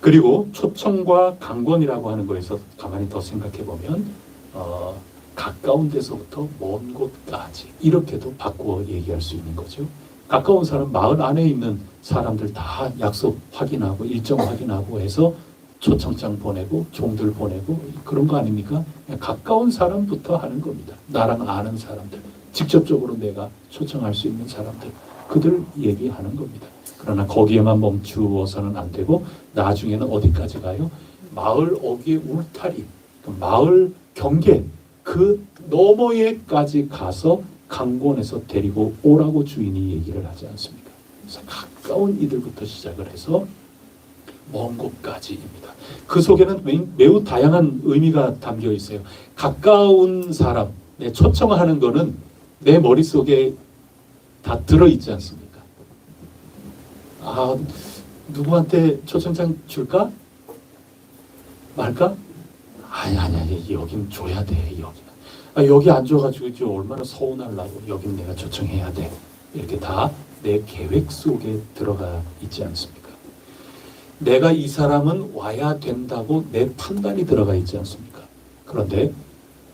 그리고 초청과 강권이라고 하는 거에서 가만히 더 생각해 보면 가까운 데서부터 먼 곳까지 이렇게도 바꾸어 얘기할 수 있는 거죠. 가까운 사람 마을 안에 있는 사람들 다 약속 확인하고 일정 확인하고 해서 초청장 보내고 종들 보내고 그런 거 아닙니까? 가까운 사람부터 하는 겁니다. 나랑 아는 사람들, 직접적으로 내가 초청할 수 있는 사람들, 그들 얘기하는 겁니다. 그러나 거기에만 멈추어서는 안 되고 나중에는 어디까지 가요? 마을 어귀의 울타리, 마을 경계 그 너머에까지 가서 강권해서 데리고 오라고 주인이 얘기를 하지 않습니까? 그래서 가까운 이들부터 시작을 해서 먼 곳까지입니다. 그 속에는 매우 다양한 의미가 담겨 있어요. 가까운 사람, 초청하는 거는 내 머릿속에 다 들어있지 않습니까? 아, 누구한테 초청장 줄까? 말까? 아니, 여긴 줘야 돼, 여기는. 여기 안 줘가지고 이제 얼마나 서운하려고, 여긴 내가 초청해야 돼. 이렇게 다 내 계획 속에 들어가 있지 않습니까? 내가 이 사람은 와야 된다고 내 판단이 들어가 있지 않습니까? 그런데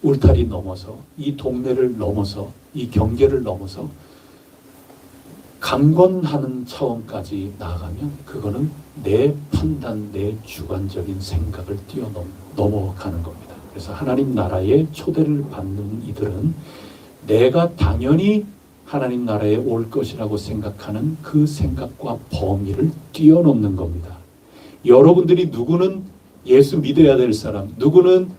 울타리 넘어서, 이 동네를 넘어서, 이 경계를 넘어서 강권하는 차원까지 나아가면 그거는 내 판단, 내 주관적인 생각을 뛰어넘어가는 겁니다. 그래서 하나님 나라의 초대를 받는 이들은 내가 당연히 하나님 나라에 올 것이라고 생각하는 그 생각과 범위를 뛰어넘는 겁니다. 여러분들이 누구는 예수 믿어야 될 사람, 누구는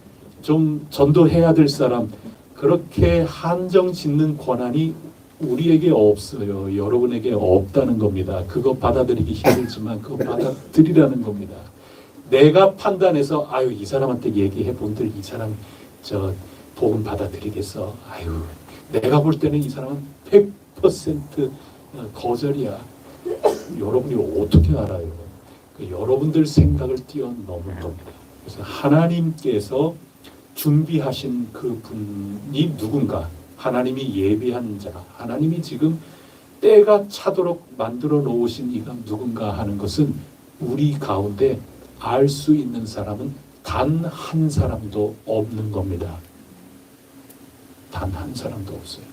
좀 전도해야 될 사람, 그렇게 한정 짓는 권한이 우리에게 없어요. 여러분에게 없다는 겁니다. 그거 받아들이기 힘들지만 그거 받아들이라는 겁니다. 내가 판단해서 이 사람한테 얘기해 본들 이 사람 복음 받아들이겠어. 내가 볼 때는 이 사람은 100% 거절이야. 여러분이 어떻게 알아요? 여러분들 생각을 뛰어넘은 겁니다. 그래서 하나님께서 준비하신 그 분이 누군가, 하나님이 예비한 자, 하나님이 지금 때가 차도록 만들어 놓으신 이가 누군가 하는 것은 우리 가운데 알 수 있는 사람은 단 한 사람도 없는 겁니다. 단 한 사람도 없어요.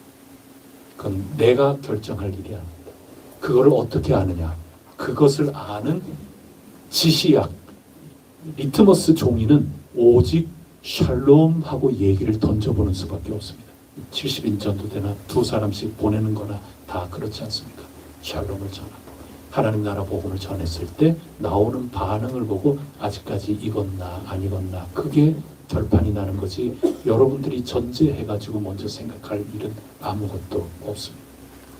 그건 내가 결정할 일이 아닙니다. 그거를 어떻게 아느냐? 그것을 아는 지시약, 리트머스 종이는 오직 샬롬하고 얘기를 던져보는 수밖에 없습니다. 70인 전도대나 두 사람씩 보내는 거나 다 그렇지 않습니까? 샬롬을 전하고 하나님 나라 복음을 전했을 때 나오는 반응을 보고 아직까지 익었나 안 익었나 그게 결판이 나는 거지, 여러분들이 전제해가지고 먼저 생각할 일은 아무것도 없습니다.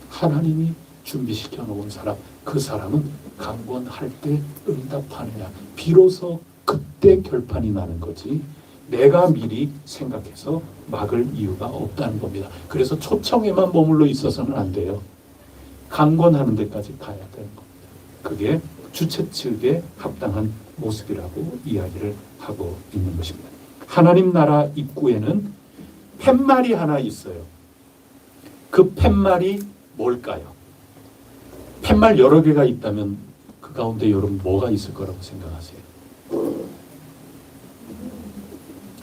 하나님이 준비시켜 놓은 사람, 그 사람은 강권할 때 응답하느냐, 비로소 그때 결판이 나는 거지 내가 미리 생각해서 막을 이유가 없다는 겁니다. 그래서 초청에만 머물러 있어서는 안 돼요. 강권하는 데까지 가야 되는 겁니다. 그게 주체 측에 합당한 모습이라고 이야기를 하고 있는 것입니다. 하나님 나라 입구에는 팻말이 하나 있어요. 그 팻말이 뭘까요? 팻말 여러 개가 있다면 그 가운데 여러분 뭐가 있을 거라고 생각하세요?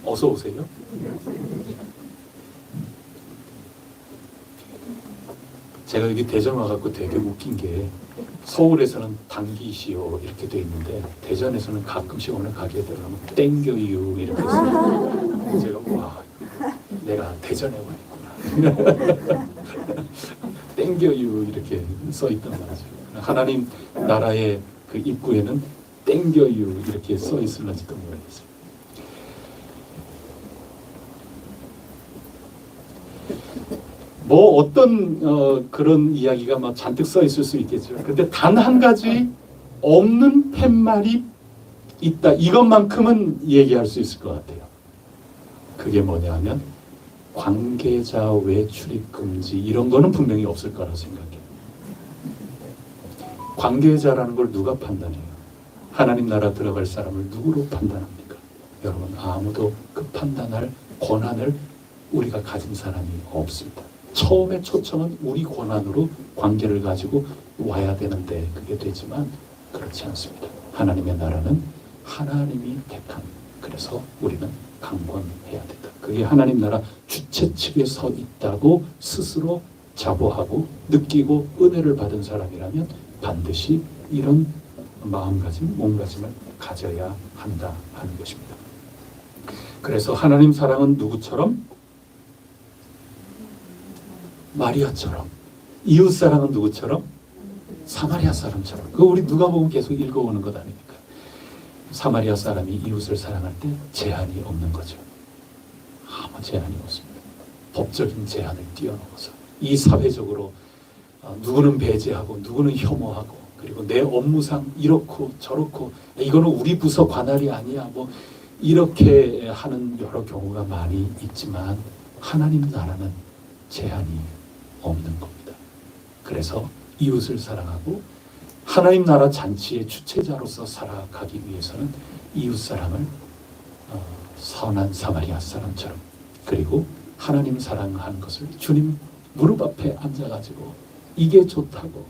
어서 오세요. 제가 여기 대전 와갖고 되게 웃긴 게 서울에서는 당기시오 이렇게 돼 있는데 대전에서는 가끔씩 어느 가게에 들어가면 땡겨유 이렇게 써요. 제가 와, 내가 대전에 와 있구나. 땡겨유 이렇게 써 있단 말이죠. 하나님 나라의 그 입구에는 땡겨유 이렇게 써 있을런지도 모르겠어요. 뭐 어떤 그런 이야기가 막 잔뜩 써 있을 수 있겠죠. 근데 단 한 가지 없는 팻말이 있다. 이것만큼은 얘기할 수 있을 것 같아요. 그게 뭐냐면 관계자 외출입 금지 이런 거는 분명히 없을 거라고 생각해요. 관계자라는 걸 누가 판단해요? 하나님 나라 들어갈 사람을 누구로 판단합니까? 여러분, 아무도 그 판단할 권한을 우리가 가진 사람이 없습니다. 처음에 초청은 우리 권한으로 관계를 가지고 와야 되는데 그게 되지만 그렇지 않습니다. 하나님의 나라는 하나님이 택한, 그래서 우리는 강권해야 된다. 그게 하나님 나라 주체 측에 서 있다고 스스로 자부하고 느끼고 은혜를 받은 사람이라면 반드시 이런 마음가짐, 몸가짐을 가져야 한다 하는 것입니다. 그래서 하나님 사랑은 누구처럼? 마리아처럼. 이웃 사랑은 누구처럼? 사마리아 사람처럼. 그거 우리 누가복음 계속 읽어오는 것 아닙니까? 사마리아 사람이 이웃을 사랑할 때 제한이 없는 거죠. 아무 제한이 없습니다. 법적인 제한을 뛰어넘어서 이 사회적으로 누구는 배제하고 누구는 혐오하고 그리고 내 업무상 이렇고 저렇고 이거는 우리 부서 관할이 아니야 뭐 이렇게 하는 여러 경우가 많이 있지만 하나님 나라는 제한이 없는 겁니다. 그래서 이웃을 사랑하고 하나님 나라 잔치의 주체자로서 살아가기 위해서는 이웃 사람을 선한 사마리아 사람처럼, 그리고 하나님 사랑하는 것을 주님 무릎 앞에 앉아가지고 이게 좋다고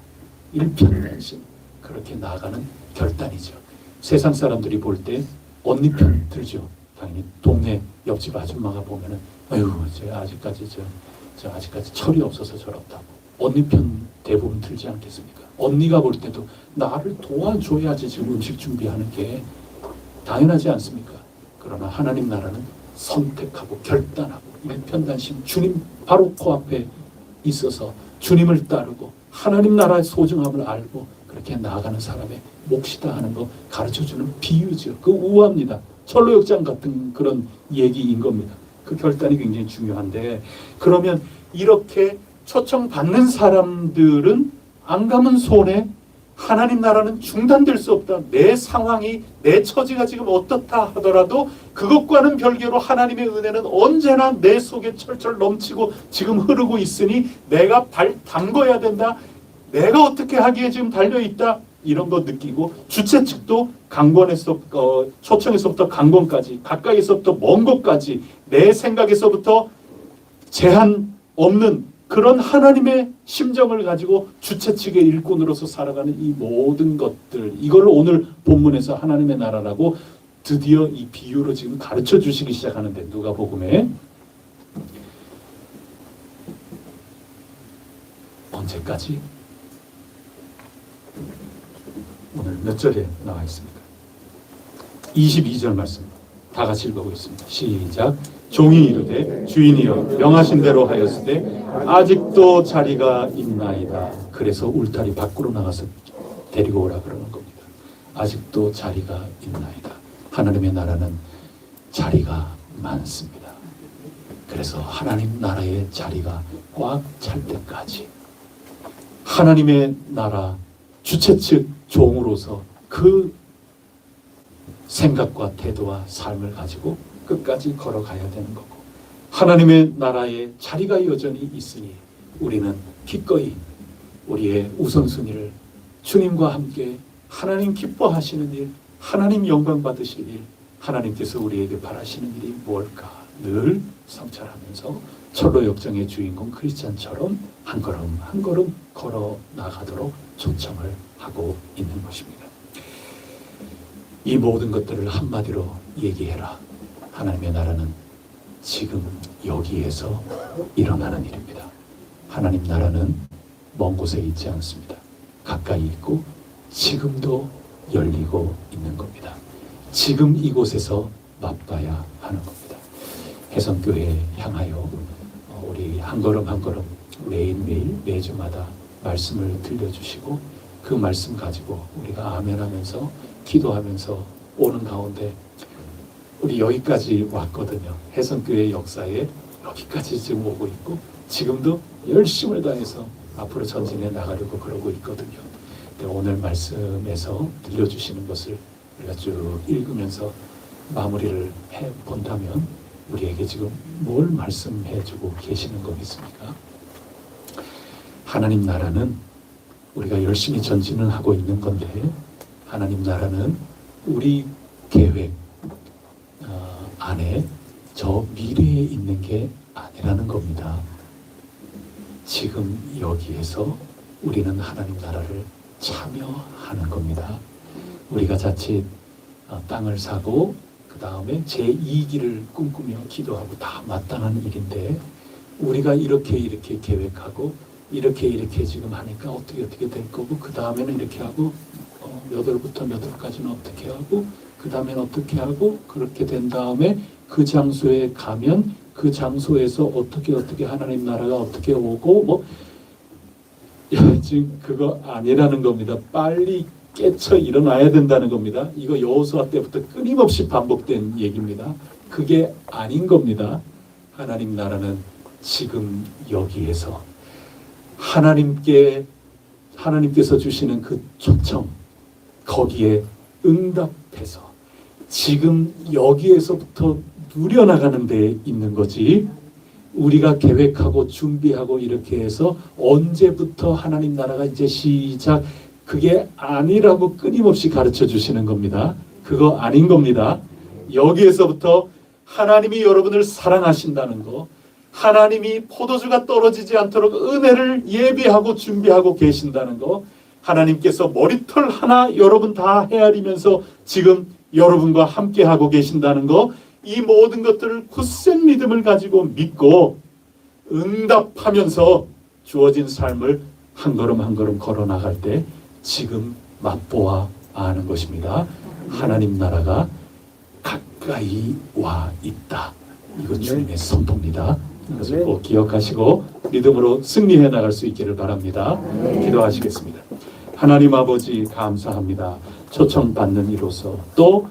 일편단심 그렇게 나아가는 결단이죠. 세상 사람들이 볼 때 언니 편 들죠. 당연히 동네 옆집 아줌마가 보면은 아유 저 아직까지 철이 없어서 저렇다고 언니 편 대부분 들지 않겠습니까? 언니가 볼 때도 나를 도와줘야지 지금 음식 준비하는 게 당연하지 않습니까? 그러나 하나님 나라는 선택하고 결단하고 일편단심 주님 바로 코앞에 있어서 주님을 따르고 하나님 나라의 소중함을 알고 그렇게 나아가는 사람의 몫이다 하는 거 가르쳐주는 비유죠. 그 우화입니다. 철로역장 같은 그런 얘기인 겁니다. 그 결단이 굉장히 중요한데, 그러면 이렇게 초청받는 사람들은 안 가면 손해, 하나님 나라는 중단될 수 없다. 내 상황이, 내 처지가 지금 어떻다 하더라도 그것과는 별개로 하나님의 은혜는 언제나 내 속에 철철 넘치고 지금 흐르고 있으니 내가 발 담궈야 된다. 내가 어떻게 하기에 지금 달려있다. 이런 거 느끼고 주최 측도 초청에서부터 강권까지, 가까이서부터 먼 곳까지 내 생각에서부터 제한 없는 그런 하나님의 심정을 가지고 주체 측의 일꾼으로서 살아가는 이 모든 것들, 이걸 오늘 본문에서 하나님의 나라라고 드디어 이 비유로 지금 가르쳐 주시기 시작하는데, 누가복음에 언제까지? 오늘 몇 절에 나와 있습니까? 22절 말씀 다 같이 읽어보겠습니다. 시작. 종이 이르되 주인이여 명하신 대로 하였으되 아직도 자리가 있나이다. 그래서 울타리 밖으로 나가서 데리고 오라 그러는 겁니다. 아직도 자리가 있나이다. 하나님의 나라는 자리가 많습니다. 그래서 하나님 나라의 자리가 꽉 찰 때까지 하나님의 나라 주체 측 종으로서 그 생각과 태도와 삶을 가지고 끝까지 걸어가야 되는 거고, 하나님의 나라에 자리가 여전히 있으니 우리는 기꺼이 우리의 우선순위를 주님과 함께 하나님 기뻐하시는 일, 하나님 영광 받으실 일, 하나님께서 우리에게 바라시는 일이 뭘까 늘 성찰하면서 철로 역정의 주인공 크리스찬처럼 한 걸음 한 걸음 걸어 나가도록 초청을 하고 있는 것입니다. 이 모든 것들을 한마디로 얘기해라. 하나님의 나라는 지금 여기에서 일어나는 일입니다. 하나님 나라는 먼 곳에 있지 않습니다. 가까이 있고 지금도 열리고 있는 겁니다. 지금 이곳에서 맛봐야 하는 겁니다. 해성교회에 향하여 우리 한 걸음 한 걸음 매일매일 매주마다 말씀을 들려주시고 그 말씀 가지고 우리가 아멘하면서 기도하면서 오는 가운데 우리 여기까지 왔거든요. 해성교회 역사에 여기까지 지금 오고 있고 지금도 열심을 다해서 앞으로 전진해 나가려고 그러고 있거든요. 근데 오늘 말씀에서 들려주시는 것을 우리가 쭉 읽으면서 마무리를 해본다면 우리에게 지금 뭘 말씀해주고 계시는 거겠습니까? 하나님 나라는 우리가 열심히 전진을 하고 있는 건데, 하나님 나라는 우리 계획 안에 저 미래에 있는 게 아니라는 겁니다. 지금 여기에서 우리는 하나님 나라를 참여하는 겁니다. 우리가 자칫 땅을 사고 그 다음에 제2기를 꿈꾸며 기도하고 다 마땅한 일인데, 우리가 이렇게 계획하고 이렇게 지금 하니까 어떻게 될 거고, 그 다음에는 이렇게 하고 몇 월부터 몇 월까지는 어떻게 하고, 그 다음에는 어떻게 하고, 그렇게 된 다음에 그 장소에 가면 그 장소에서 어떻게 하나님 나라가 어떻게 오고 지금 그거 아니라는 겁니다. 빨리 깨쳐 일어나야 된다는 겁니다. 이거 여호수아 때부터 끊임없이 반복된 얘기입니다. 그게 아닌 겁니다. 하나님 나라는 지금 여기에서 하나님께서 주시는 그 초청, 거기에 응답해서 지금 여기에서부터 누려나가는 데 있는 거지, 우리가 계획하고 준비하고 이렇게 해서 언제부터 하나님 나라가 이제 시작, 그게 아니라고 끊임없이 가르쳐 주시는 겁니다. 그거 아닌 겁니다. 여기에서부터 하나님이 여러분을 사랑하신다는 거, 하나님이 포도주가 떨어지지 않도록 은혜를 예비하고 준비하고 계신다는 거, 하나님께서 머리털 하나 여러분 다 헤아리면서 지금 여러분과 함께 하고 계신다는 거, 이 모든 것들을 굳센 믿음을 가지고 믿고 응답하면서 주어진 삶을 한 걸음 한 걸음 걸어 나갈 때 지금 맛보아 아는 것입니다. 하나님 나라가 가까이 와 있다. 이거 주님의 선포입니다. 이것을 꼭 기억하시고 믿음으로 승리해 나갈 수 있기를 바랍니다. 기도하시겠습니다. 하나님 아버지 감사합니다. 초청받는 이로서 또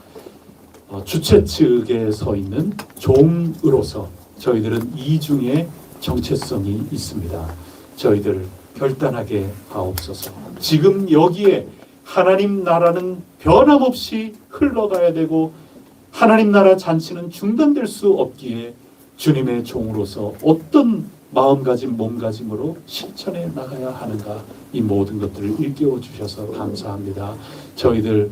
주체 측에 서 있는 종으로서 저희들은 이중의 정체성이 있습니다. 저희들 결단하게 하옵소서. 지금 여기에 하나님 나라는 변함없이 흘러가야 되고 하나님 나라 잔치는 중단될 수 없기에 주님의 종으로서 어떤 마음가짐 몸가짐으로 실천해 나가야 하는가, 이 모든 것들을 일깨워 주셔서 감사합니다. 저희들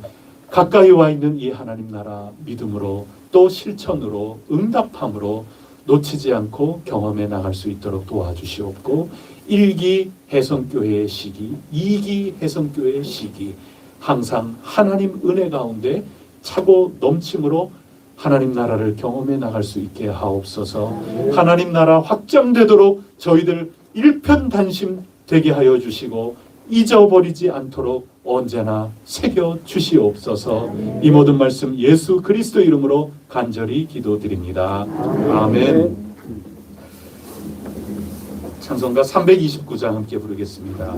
가까이 와 있는 이 하나님 나라 믿음으로 또 실천으로 응답함으로 놓치지 않고 경험해 나갈 수 있도록 도와주시옵고 1기 해성교회의 시기, 2기 해성교회의 시기 항상 하나님 은혜 가운데 차고 넘침으로 하나님 나라를 경험해 나갈 수 있게 하옵소서. 하나님 나라 확장되도록 저희들 일편단심 되게 하여 주시고 잊어버리지 않도록 언제나 새겨 주시옵소서. 이 모든 말씀 예수 그리스도 이름으로 간절히 기도드립니다. 아멘. 찬송가 329장 함께 부르겠습니다.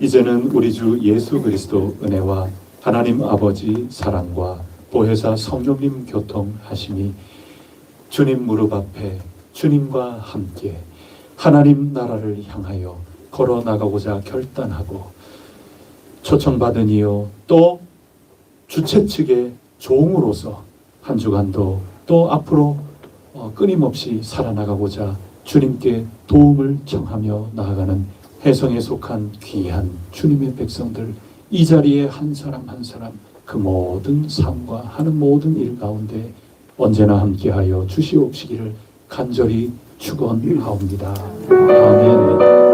이제는 우리 주 예수 그리스도 은혜와 하나님 아버지 사랑과 보혜사 성령님 교통하심이 주님 무릎 앞에 주님과 함께 하나님 나라를 향하여 걸어 나가고자 결단하고 초청받은 이요 또 주최 측의 종으로서 한 주간도 또 앞으로 끊임없이 살아나가고자 주님께 도움을 청하며 나아가는 해성에 속한 귀한 주님의 백성들, 이 자리에 한 사람 한 사람 그 모든 삶과 하는 모든 일 가운데 언제나 함께하여 주시옵시기를 간절히 축원하옵니다. 아멘.